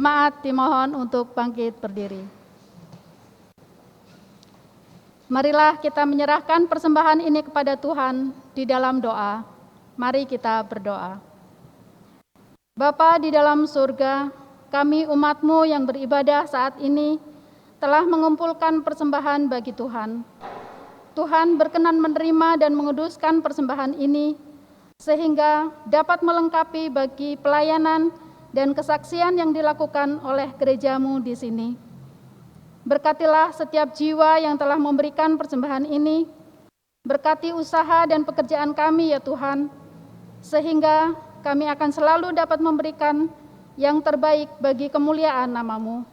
Jemaat dimohon untuk bangkit berdiri. Marilah kita menyerahkan persembahan ini kepada Tuhan di dalam doa. Mari kita berdoa. Bapa di dalam surga, kami umat-Mu yang beribadah saat ini telah mengumpulkan persembahan bagi Tuhan. Tuhan berkenan menerima dan menguduskan persembahan ini, sehingga dapat melengkapi bagi pelayanan dan kesaksian yang dilakukan oleh gereja-Mu di sini. Berkatilah setiap jiwa yang telah memberikan persembahan ini, berkati usaha dan pekerjaan kami ya Tuhan, sehingga kami akan selalu dapat memberikan yang terbaik bagi kemuliaan nama-Mu.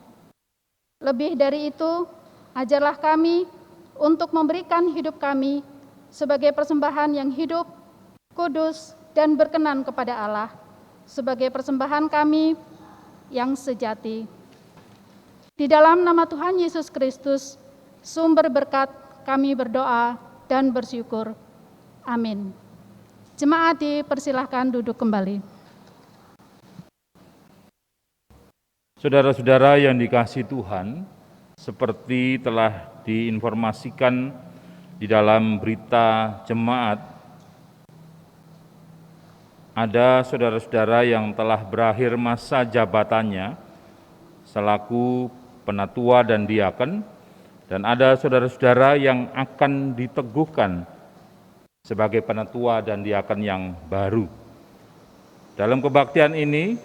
Lebih dari itu, ajarlah kami untuk memberikan hidup kami sebagai persembahan yang hidup, kudus, dan berkenan kepada Allah, sebagai persembahan kami yang sejati. Di dalam nama Tuhan Yesus Kristus, sumber berkat, kami berdoa dan bersyukur. Amin. Jemaat dipersilahkan duduk kembali. Saudara-saudara yang dikasihi Tuhan, seperti telah diinformasikan di dalam berita jemaat, ada saudara-saudara yang telah berakhir masa jabatannya selaku penatua dan diaken, dan ada saudara-saudara yang akan diteguhkan sebagai penatua dan diaken yang baru. Dalam kebaktian ini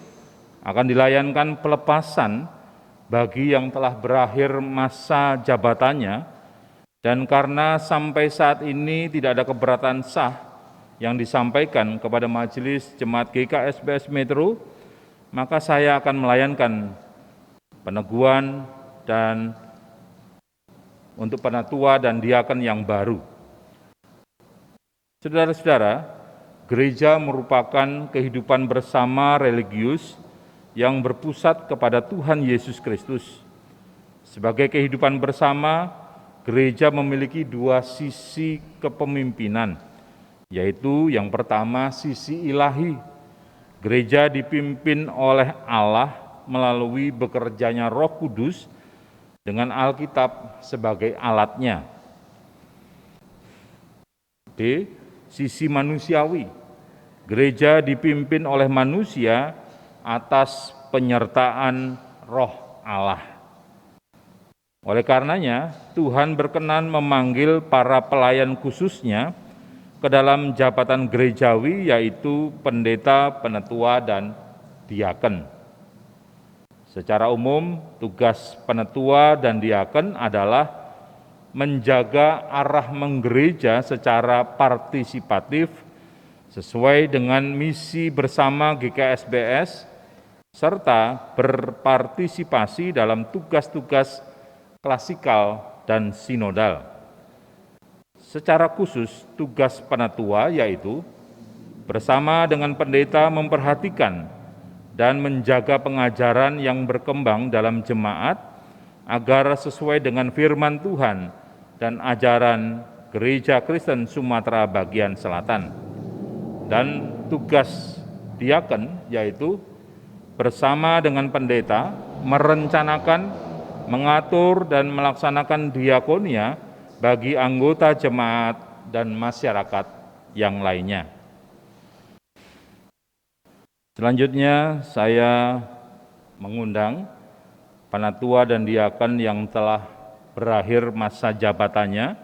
akan dilayankan pelepasan bagi yang telah berakhir masa jabatannya, dan karena sampai saat ini tidak ada keberatan sah yang disampaikan kepada Majelis Jemaat GKSBS Metro, maka saya akan melayankan peneguhan dan untuk penatua dan diaken yang baru. Saudara-saudara, gereja merupakan kehidupan bersama religius yang berpusat kepada Tuhan Yesus Kristus. Sebagai kehidupan bersama, gereja memiliki dua sisi kepemimpinan, yaitu yang pertama sisi ilahi. Gereja dipimpin oleh Allah melalui bekerjanya Roh Kudus dengan Alkitab sebagai alatnya. B. Sisi manusiawi. Gereja dipimpin oleh manusia atas penyertaan Roh Allah. Oleh karenanya, Tuhan berkenan memanggil para pelayan khususnya ke dalam jabatan gerejawi, yaitu pendeta, penatua, dan diaken. Secara umum, tugas penatua dan diaken adalah menjaga arah menggereja secara partisipatif sesuai dengan misi bersama GKSBS, serta berpartisipasi dalam tugas-tugas klasikal dan sinodal. Secara khusus, tugas penatua yaitu bersama dengan pendeta memperhatikan dan menjaga pengajaran yang berkembang dalam jemaat agar sesuai dengan firman Tuhan dan ajaran Gereja Kristen Sumatera bagian Selatan. Dan tugas diaken yaitu bersama dengan pendeta merencanakan, mengatur, dan melaksanakan diakonia bagi anggota jemaat dan masyarakat yang lainnya. Selanjutnya saya mengundang penatua dan diaken yang telah berakhir masa jabatannya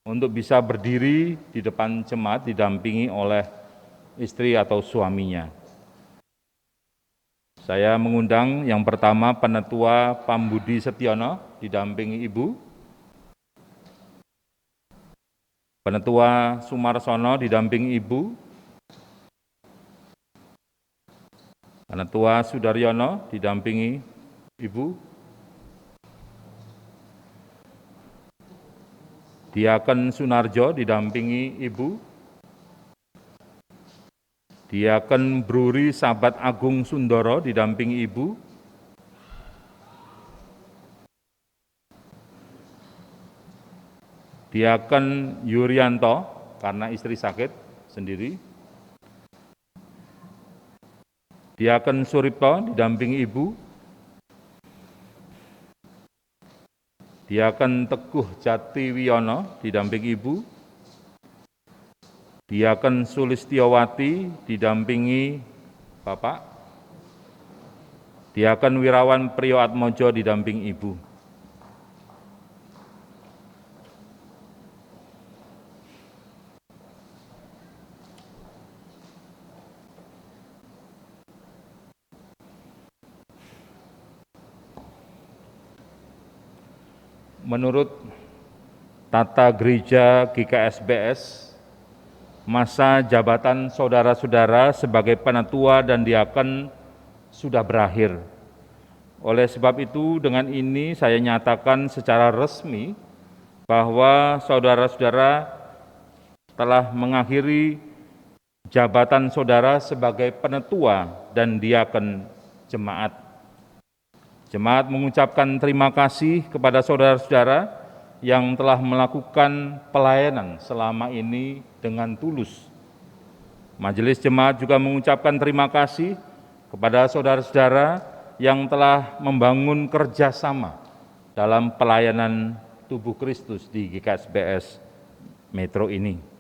untuk bisa berdiri di depan jemaat didampingi oleh istri atau suaminya. Saya mengundang yang pertama Penatua Pambudi Setiono didampingi Ibu, Penatua Sumarsono didampingi Ibu, Penatua Sudaryono didampingi Ibu, Diaken Sunarjo didampingi Ibu, Diaken Bruri Sabat Agung Sundoro didampingi Ibu, Diaken Yuryanto karena istri sakit sendiri, Diaken Suripto didampingi Ibu, Diaken Teguh Jatiwiono didampingi Ibu, Diaken Sulistiowati didampingi Bapak, Diaken Wirawan Priyoatmojo didampingi Ibu. Menurut tata gereja GKSBS, masa jabatan saudara-saudara sebagai penatua dan diaken sudah berakhir. Oleh sebab itu, dengan ini saya nyatakan secara resmi bahwa saudara-saudara telah mengakhiri jabatan saudara sebagai penatua dan diaken jemaat. Jemaat mengucapkan terima kasih kepada saudara-saudara yang telah melakukan pelayanan selama ini dengan tulus. Majelis Jemaat juga mengucapkan terima kasih kepada saudara-saudara yang telah membangun kerjasama dalam pelayanan tubuh Kristus di GKSBS Metro ini.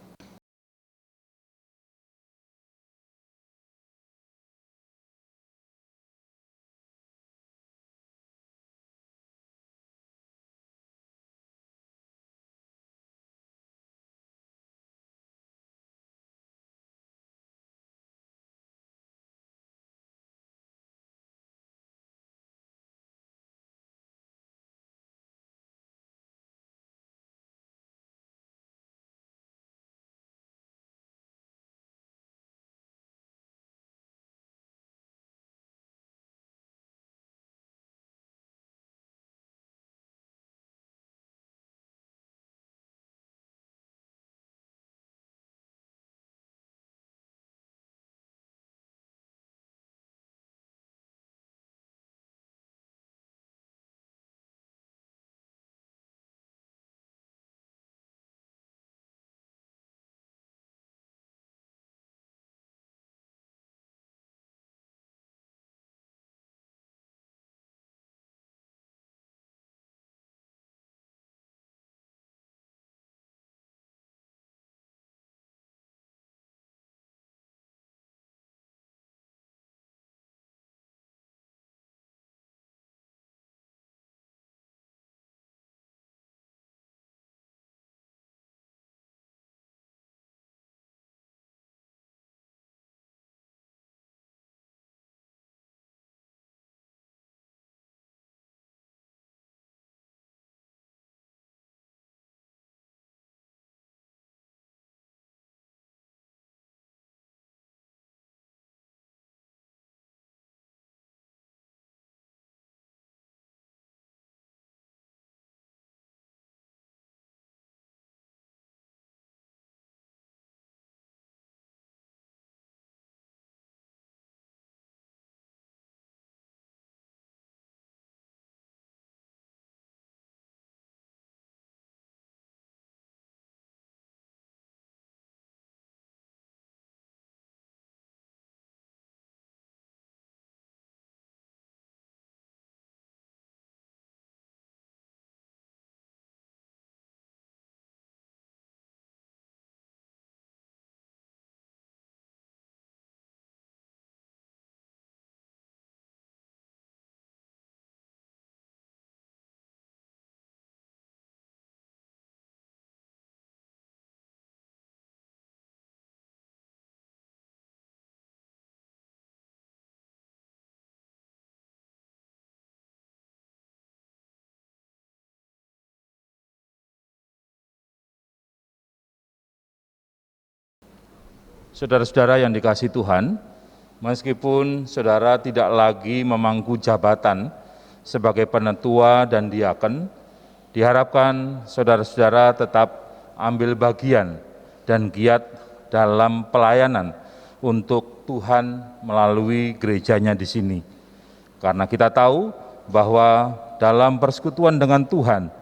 Saudara-saudara yang dikasihi Tuhan, meskipun saudara tidak lagi memangku jabatan sebagai penatua dan diaken, diharapkan saudara-saudara tetap ambil bagian dan giat dalam pelayanan untuk Tuhan melalui gerejanya di sini. Karena kita tahu bahwa dalam persekutuan dengan Tuhan,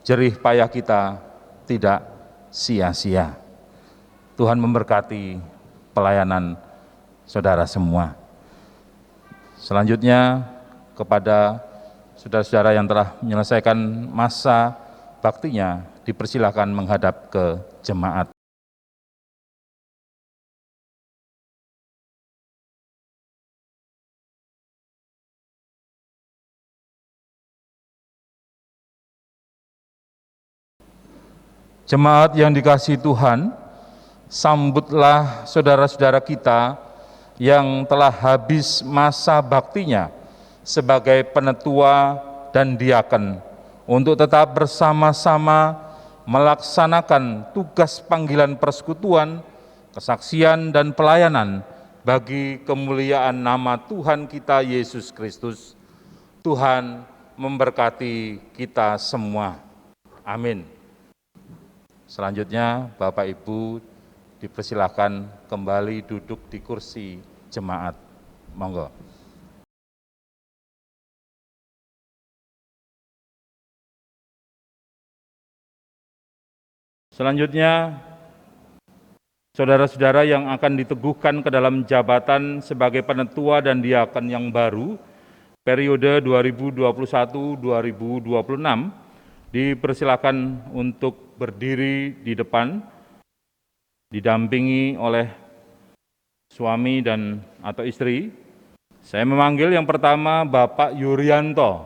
jerih payah kita tidak sia-sia. Tuhan memberkati pelayanan saudara semua. Selanjutnya kepada saudara-saudara yang telah menyelesaikan masa baktinya dipersilakan menghadap ke jemaat. Jemaat yang dikasihi Tuhan, sambutlah saudara-saudara kita yang telah habis masa baktinya sebagai penetua dan diaken untuk tetap bersama-sama melaksanakan tugas panggilan persekutuan, kesaksian, dan pelayanan bagi kemuliaan nama Tuhan kita Yesus Kristus. Tuhan memberkati kita semua. Amin. Selanjutnya, Bapak Ibu dipersilakan kembali duduk di kursi jemaat. Monggo. Selanjutnya, saudara-saudara yang akan diteguhkan ke dalam jabatan sebagai penetua dan diaken yang baru, periode 2021-2026, dipersilakan untuk berdiri di depan, didampingi oleh suami dan atau istri. Saya memanggil yang pertama Bapak Yurianto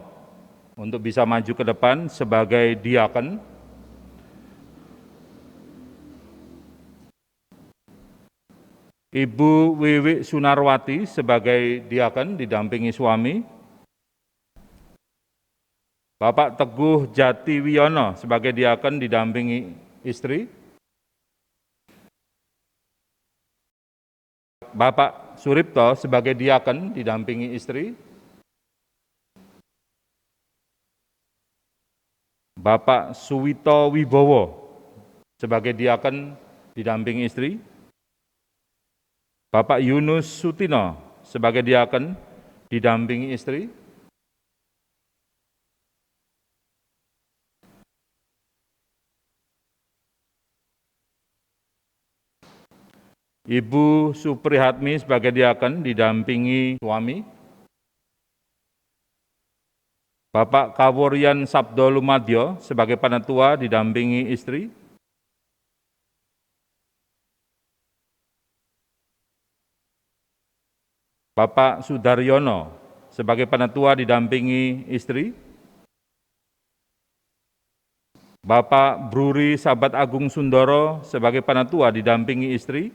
untuk bisa maju ke depan sebagai diaken. Ibu Wiwi Sunarwati sebagai diaken didampingi suami. Bapak Teguh Jati Wiono sebagai diaken didampingi istri. Bapak Suripto sebagai diaken didampingi istri. Bapak Suwito Wibowo sebagai diaken didampingi istri. Bapak Yunus Sutino sebagai diaken didampingi istri. Ibu Suprihatmi sebagai diaken didampingi suami. Bapak Kawuryan Sabdo Lumadyo sebagai penetua didampingi istri. Bapak Sudaryono sebagai penetua didampingi istri. Bapak Bruri Sabat Agung Sundoro sebagai penetua didampingi istri.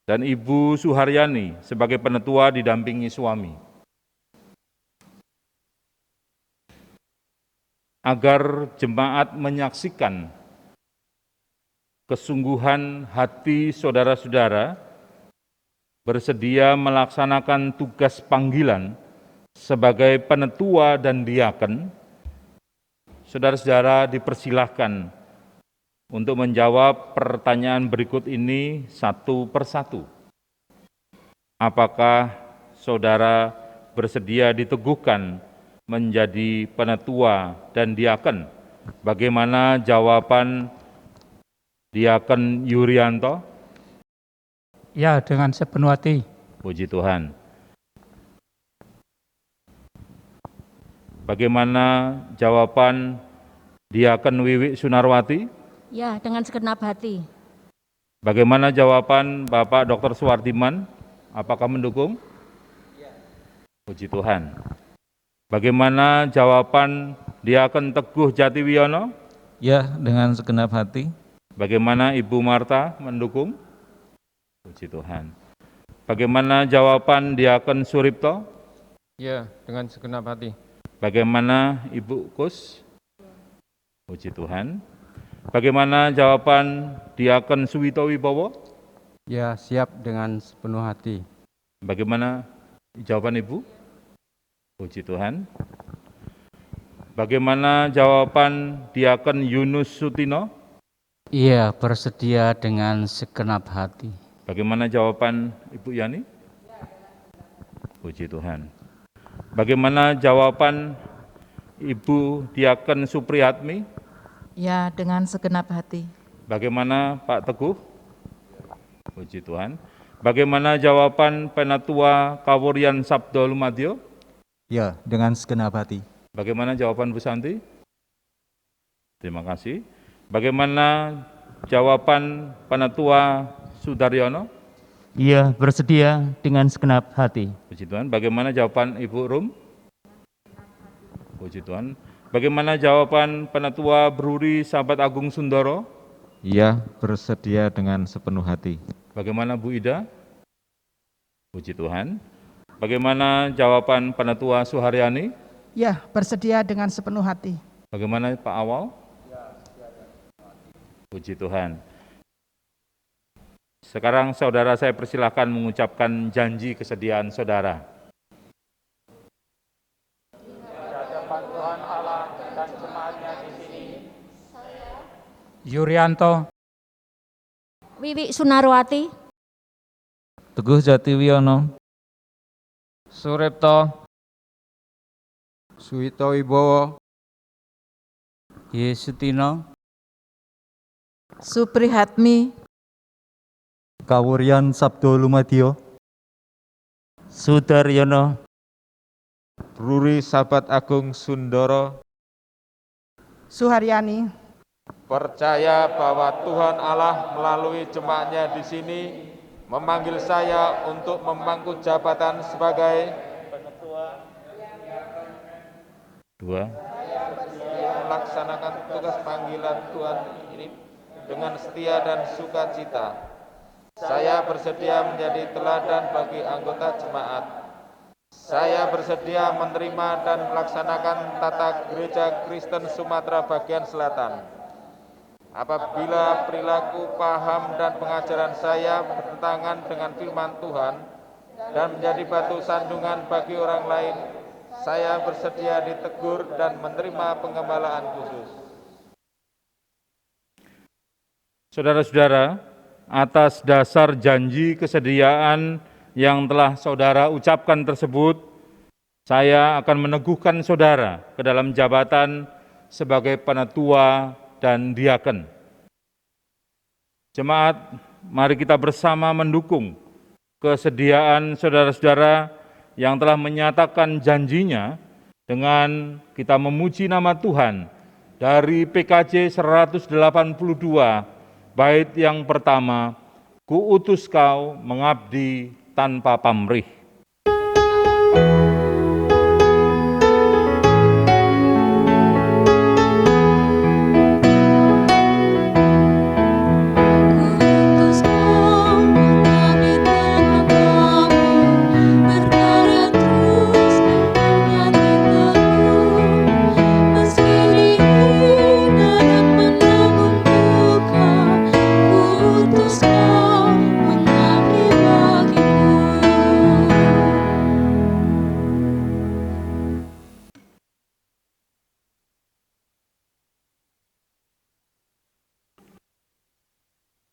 Dan Ibu Suharyani sebagai penetua didampingi suami. Agar jemaat menyaksikan kesungguhan hati saudara-saudara bersedia melaksanakan tugas panggilan sebagai penetua dan diaken, saudara-saudara dipersilahkan untuk menjawab pertanyaan berikut ini satu persatu. Apakah saudara bersedia diteguhkan menjadi penetua dan diaken? Bagaimana jawaban Diaken Yurianto? Ya, dengan sepenuh hati. Puji Tuhan. Bagaimana jawaban Diaken Wiwi Sunarwati? Ya, dengan segenap hati. Bagaimana jawaban Bapak Dr. Suwardiman? Apakah mendukung? Puji Tuhan. Bagaimana jawaban Diaken Teguh Jati Wiono? Ya, dengan segenap hati. Bagaimana Ibu Marta mendukung? Puji Tuhan. Bagaimana jawaban Diaken Suripto? Ya, dengan segenap hati. Bagaimana Ibu Kus? Puji Tuhan. Bagaimana jawaban Diaken Suwito Wibowo? Ya, siap dengan sepenuh hati. Bagaimana jawaban Ibu? Puji Tuhan. Bagaimana jawaban Diaken Yunus Sutino? Iya, bersedia dengan segenap hati. Bagaimana jawaban Ibu Yani? Puji Tuhan. Bagaimana jawaban Ibu Diaken Suprihatmi? Ya, dengan segenap hati. Bagaimana Pak Teguh? Puji Tuhan. Bagaimana jawaban Penatua Kawuryan Sabdo Lumadyo? Ya, dengan segenap hati. Bagaimana jawaban Bu Santi? Terima kasih. Bagaimana jawaban Penatua Sudaryono? Iya, bersedia dengan segenap hati. Puji Tuhan. Bagaimana jawaban Ibu Rum? Puji Tuhan. Bagaimana jawaban Penatua Bruri Sahabat Agung Sundoro? Ya, bersedia dengan sepenuh hati. Bagaimana Bu Ida? Puji Tuhan. Bagaimana jawaban Penatua Suharyani? Ya, bersedia dengan sepenuh hati. Bagaimana Pak Awal? Puji Tuhan. Sekarang saudara saya persilahkan mengucapkan janji kesediaan saudara. Yuryanto, Wiwi Sunarwati, Teguh Jatiwiono, Suripto, Suwito Wibowo, Yesutino, Suprihatmi, Kawuryan Sabdo Lumadio, Sudaryono, Bruri Sahabat Agung Sundoro, Suharyani, Percaya bahwa Tuhan Allah melalui jemaatnya di sini memanggil saya untuk memangku jabatan sebagai melaksanakan tugas panggilan Tuhan ini dengan setia dan sukacita. Saya bersedia menjadi teladan bagi anggota jemaat. Saya bersedia menerima dan melaksanakan tata gereja Kristen Sumatera bagian selatan. Apabila perilaku, paham, dan pengajaran saya bertentangan dengan firman Tuhan dan menjadi batu sandungan bagi orang lain, saya bersedia ditegur dan menerima penggembalaan khusus. Saudara-saudara, atas dasar janji kesediaan yang telah saudara ucapkan tersebut, saya akan meneguhkan saudara ke dalam jabatan sebagai penatua dan diaken. Jemaat, mari kita bersama mendukung kesediaan saudara-saudara yang telah menyatakan janjinya dengan kita memuji nama Tuhan dari PKJ 182, bait yang pertama, Kuutus kau mengabdi tanpa pamrih.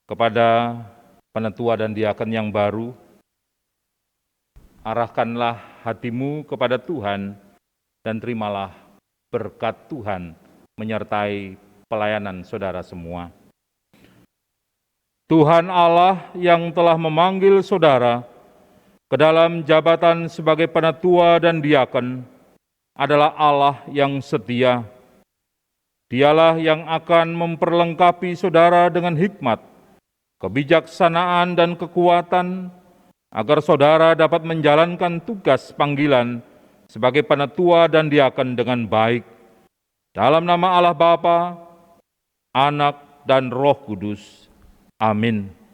Kepada penatua dan diaken yang baru, arahkanlah hatimu kepada Tuhan dan terimalah berkat Tuhan menyertai pelayanan saudara semua. Tuhan Allah yang telah memanggil saudara ke dalam jabatan sebagai penatua dan diaken adalah Allah yang setia. Dialah yang akan memperlengkapi saudara dengan hikmat, kebijaksanaan, dan kekuatan agar saudara dapat menjalankan tugas panggilan sebagai penatua dan diaken dengan baik. Dalam nama Allah Bapa, Anak, dan Roh Kudus. Amin.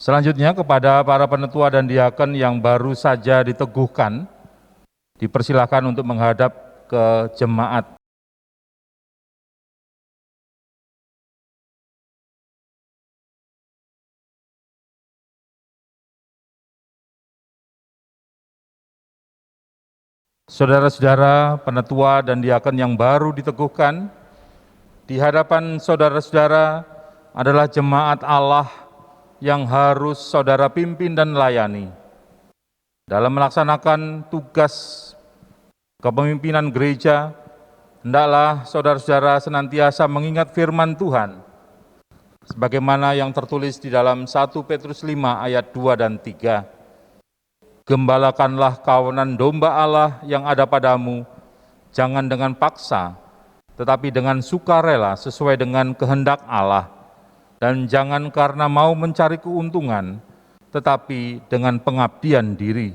Selanjutnya kepada para penetua dan diaken yang baru saja diteguhkan, dipersilakan untuk menghadap ke jemaat. Saudara-saudara penetua dan diaken yang baru diteguhkan, di hadapan saudara-saudara adalah jemaat Allah yang harus saudara pimpin dan layani. Dalam melaksanakan tugas kepemimpinan gereja, hendaklah saudara-saudara senantiasa mengingat firman Tuhan, sebagaimana yang tertulis di dalam 1 Petrus 5 ayat 2 dan 3. Gembalakanlah kawanan domba Allah yang ada padamu, jangan dengan paksa, tetapi dengan sukarela sesuai dengan kehendak Allah, dan jangan karena mau mencari keuntungan, tetapi dengan pengabdian diri.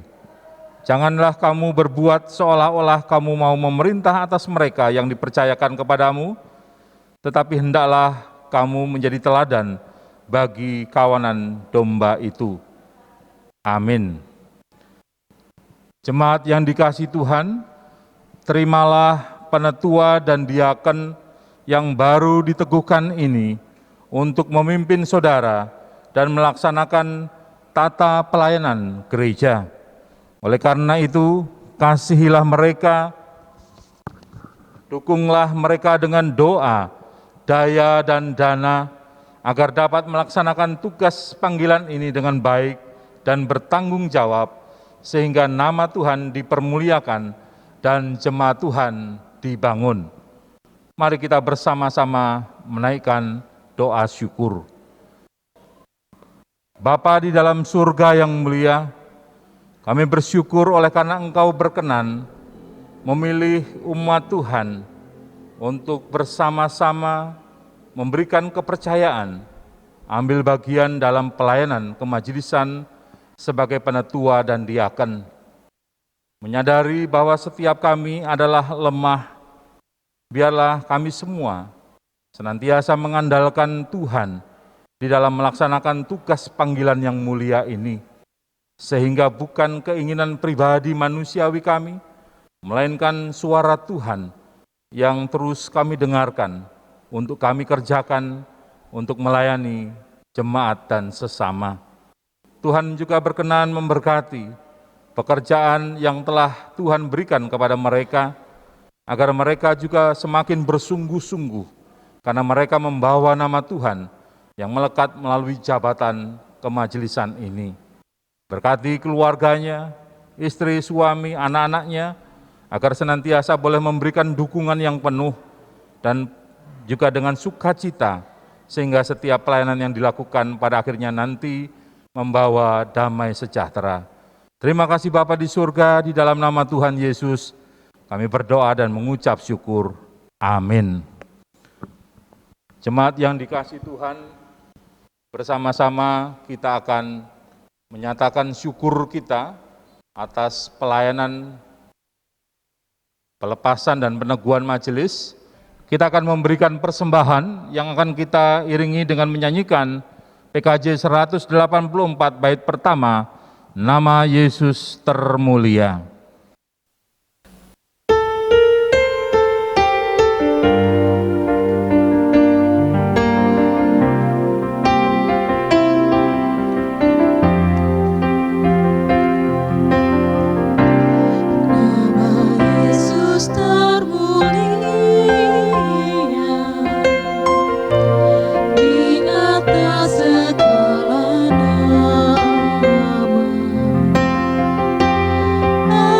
Janganlah kamu berbuat seolah-olah kamu mau memerintah atas mereka yang dipercayakan kepadamu, tetapi hendaklah kamu menjadi teladan bagi kawanan domba itu. Amin. Jemaat yang dikasihi Tuhan, terimalah penetua dan diaken yang baru diteguhkan ini untuk memimpin saudara dan melaksanakan tata pelayanan gereja. Oleh karena itu, kasihilah mereka, dukunglah mereka dengan doa, daya, dan dana, agar dapat melaksanakan tugas panggilan ini dengan baik dan bertanggung jawab, sehingga nama Tuhan dipermuliakan dan jemaat Tuhan dibangun. Mari kita bersama-sama menaikkan doa syukur. Bapa di dalam surga yang mulia, kami bersyukur oleh karena Engkau berkenan memilih umat Tuhan untuk bersama-sama memberikan kepercayaan, ambil bagian dalam pelayanan kemajelisan sebagai penetua dan diaken. Menyadari bahwa setiap kami adalah lemah, biarlah kami semua senantiasa mengandalkan Tuhan di dalam melaksanakan tugas panggilan yang mulia ini, sehingga bukan keinginan pribadi manusiawi kami, melainkan suara Tuhan yang terus kami dengarkan untuk kami kerjakan untuk melayani jemaat dan sesama. Tuhan juga berkenan memberkati pekerjaan yang telah Tuhan berikan kepada mereka, agar mereka juga semakin bersungguh-sungguh, karena mereka membawa nama Tuhan yang melekat melalui jabatan kemajelisan ini. Berkati keluarganya, istri, suami, anak-anaknya, agar senantiasa boleh memberikan dukungan yang penuh dan juga dengan sukacita, sehingga setiap pelayanan yang dilakukan pada akhirnya nanti membawa damai sejahtera. Terima kasih Bapa di surga, di dalam nama Tuhan Yesus, kami berdoa dan mengucap syukur. Amin. Jemaat yang dikasihi Tuhan, bersama-sama kita akan menyatakan syukur kita atas pelayanan, pelepasan dan peneguhan majelis. Kita akan memberikan persembahan yang akan kita iringi dengan menyanyikan PKJ 184 bait pertama, Nama Yesus Termulia. Nama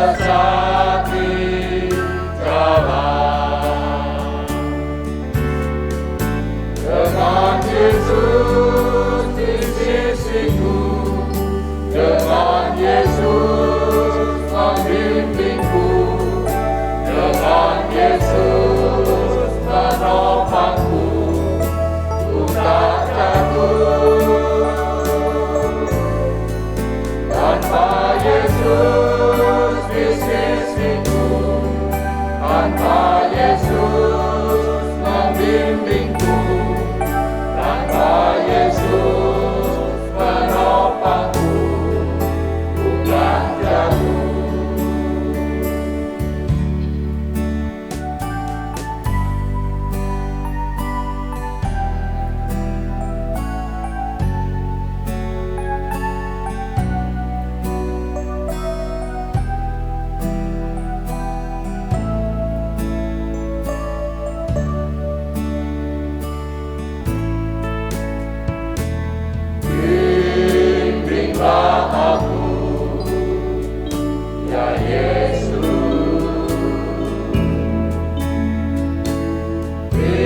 sesat di jalan. Dengan Yesus di sisiku, dengan Yesus membimbingku, dengan Yesus menopangku, ku tak jatuh. Tanpa Yesus di sisiku, tanpa Yesus membimbingku, tanpa Yesus menopangku, ku tak jatuh. Bimbinglah aku, ya Yesus, di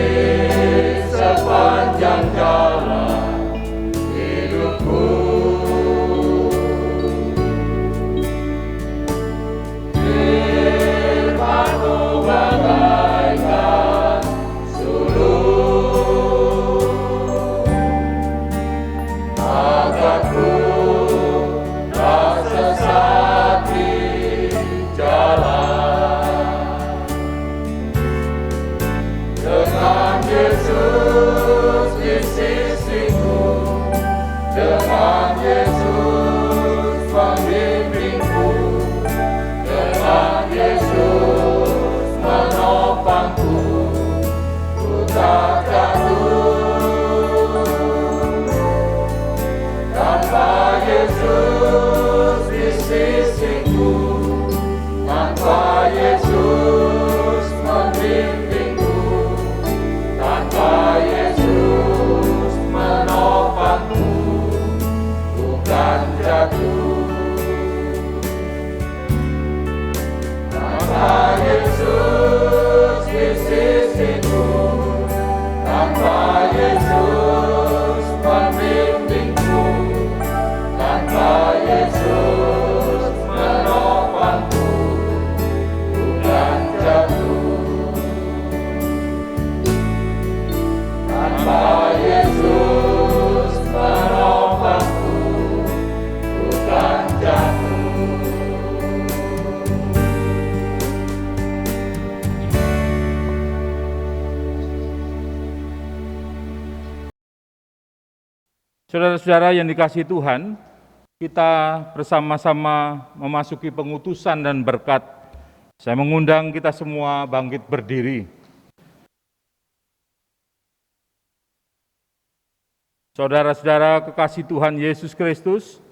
sepanjang jalan hidupku. Firman-Mu bagaikan sulur, agar ku tak sesat di jalan. Dengan Yesus di sisiku, dengan Yesus membimbingku, dengan Yesus menopangku, ku tak jatuh. Tanpa Yesus di sisiku, tanpa Yesus membimbingku, tanpa Yesus menopangku, bukan jatuh. Tanpa Yesus di sisiku, tanpa Yesus membimbingku, tanpa Yesus menopangku, bukan jatuh. Tanpa Yesus menopangku, bukan jatuh. Saudara-saudara yang dikasihi Tuhan, kita bersama-sama memasuki pengutusan dan berkat. Saya mengundang kita semua bangkit berdiri. Saudara-saudara kekasih Tuhan Yesus Kristus,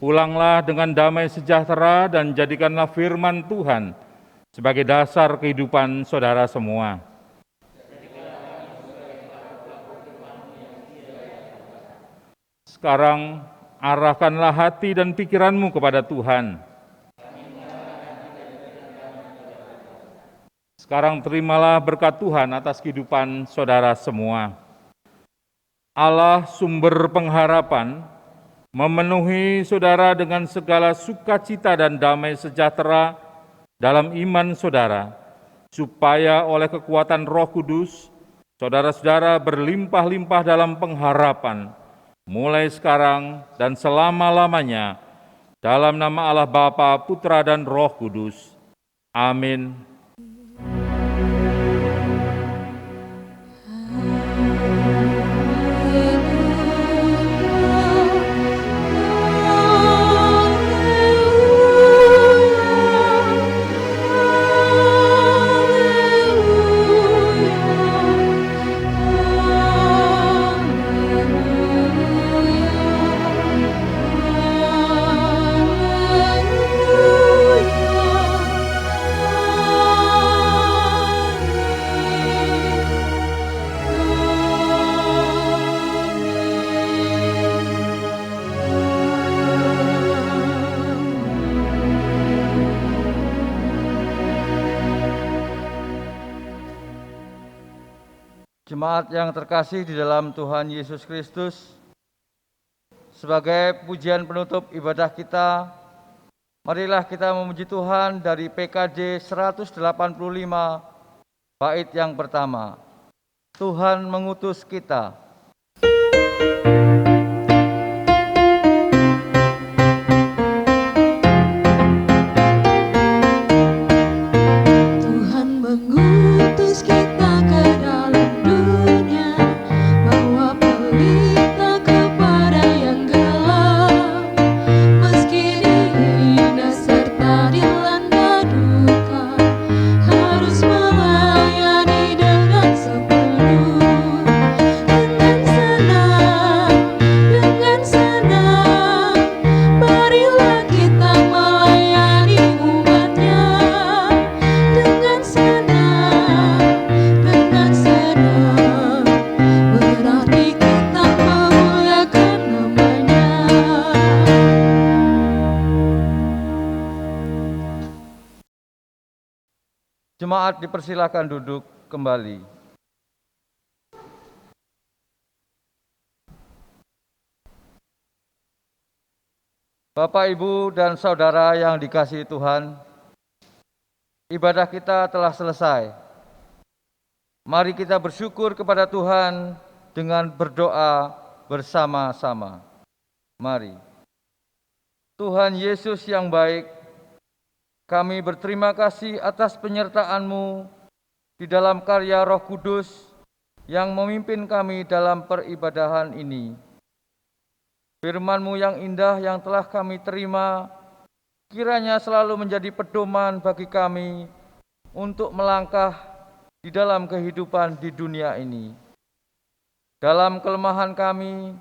pulanglah dengan damai sejahtera dan jadikanlah firman Tuhan sebagai dasar kehidupan saudara semua. Sekarang arahkanlah hati dan pikiranmu kepada Tuhan. Sekarang terimalah berkat Tuhan atas kehidupan saudara semua. Allah sumber pengharapan memenuhi saudara dengan segala sukacita dan damai sejahtera dalam iman saudara, supaya oleh kekuatan Roh Kudus, saudara-saudara berlimpah-limpah dalam pengharapan, mulai sekarang dan selama-lamanya, dalam nama Allah Bapa, Putra, dan Roh Kudus. Amin. Jemaat yang terkasih di dalam Tuhan Yesus Kristus, sebagai pujian penutup ibadah kita, marilah kita memuji Tuhan dari PKJ 185 bait yang pertama. Tuhan mengutus kita. Tuhan mengutus kita ke dalam dunia, bawa pelita kepada yang gelap. Meski dihina serta dilanda duka, harus melayani dengan sepenuh. Dengan senang, marilah kita melayani umatnya. Dengan senang, berarti kita memuliakan namanya. Jemaat dipersilakan duduk kembali. Bapak, Ibu, dan Saudara yang dikasihi Tuhan, ibadah kita telah selesai. Mari kita bersyukur kepada Tuhan dengan berdoa bersama-sama. Mari. Tuhan Yesus yang baik, kami berterima kasih atas penyertaan-Mu di dalam karya Roh Kudus yang memimpin kami dalam peribadahan ini. Firman-Mu yang indah yang telah kami terima, kiranya selalu menjadi pedoman bagi kami untuk melangkah di dalam kehidupan di dunia ini. Dalam kelemahan kami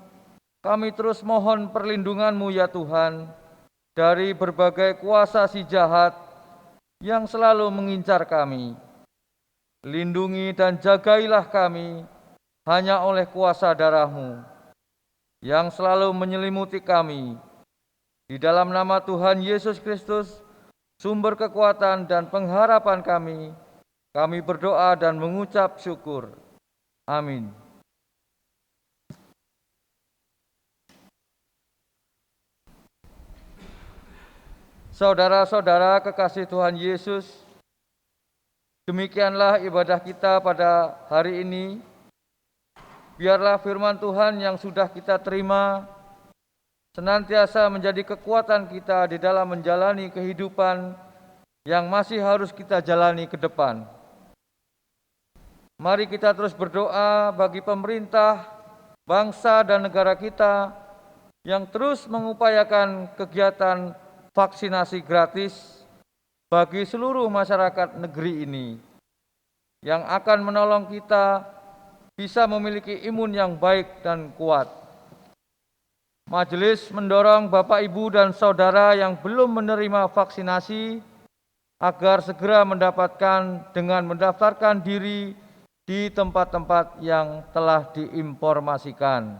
terus mohon perlindungan-Mu ya Tuhan, dari berbagai kuasa si jahat yang selalu mengincar kami. Lindungi dan jagailah kami hanya oleh kuasa darah-Mu yang selalu menyelimuti kami. Di dalam nama Tuhan Yesus Kristus, sumber kekuatan dan pengharapan kami berdoa dan mengucap syukur. Amin. Saudara-saudara kekasih Tuhan Yesus, demikianlah ibadah kita pada hari ini. Biarlah firman Tuhan yang sudah kita terima senantiasa menjadi kekuatan kita di dalam menjalani kehidupan yang masih harus kita jalani ke depan. Mari kita terus berdoa bagi pemerintah, bangsa dan negara kita yang terus mengupayakan kegiatan vaksinasi gratis bagi seluruh masyarakat negeri ini, yang akan menolong kita bisa memiliki imun yang baik dan kuat. Majelis mendorong Bapak, Ibu, dan Saudara yang belum menerima vaksinasi agar segera mendapatkan dengan mendaftarkan diri di tempat-tempat yang telah diinformasikan,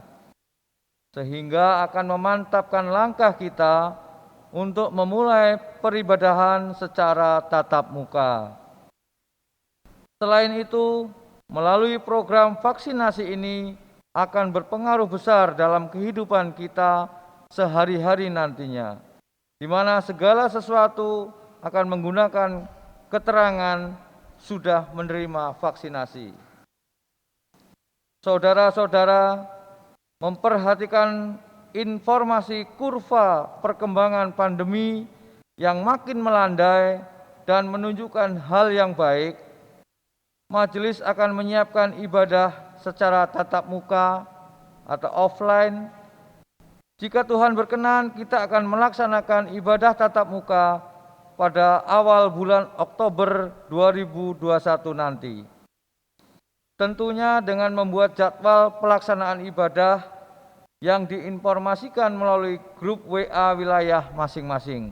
sehingga akan memantapkan langkah kita untuk memulai peribadahan secara tatap muka. Selain itu, melalui program vaksinasi ini akan berpengaruh besar dalam kehidupan kita sehari-hari nantinya, di mana segala sesuatu akan menggunakan keterangan sudah menerima vaksinasi. Saudara-saudara, memperhatikan informasi kurva perkembangan pandemi yang makin melandai dan menunjukkan hal yang baik, majelis akan menyiapkan ibadah secara tatap muka atau offline. Jika Tuhan berkenan, kita akan melaksanakan ibadah tatap muka pada awal bulan Oktober 2021 nanti. Tentunya dengan membuat jadwal pelaksanaan ibadah yang diinformasikan melalui grup WA wilayah masing-masing.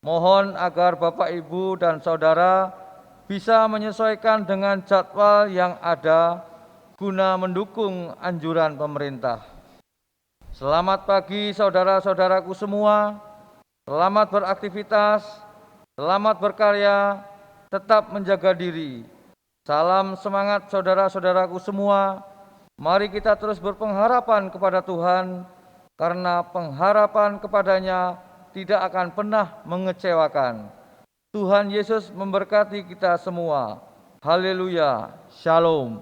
Mohon agar Bapak, Ibu, dan Saudara bisa menyesuaikan dengan jadwal yang ada guna mendukung anjuran pemerintah. Selamat pagi saudara-saudaraku semua, selamat beraktivitas, selamat berkarya, tetap menjaga diri. Salam semangat saudara-saudaraku semua. Mari kita terus berpengharapan kepada Tuhan, karena pengharapan kepadanya tidak akan pernah mengecewakan. Tuhan Yesus memberkati kita semua. Haleluya. Shalom.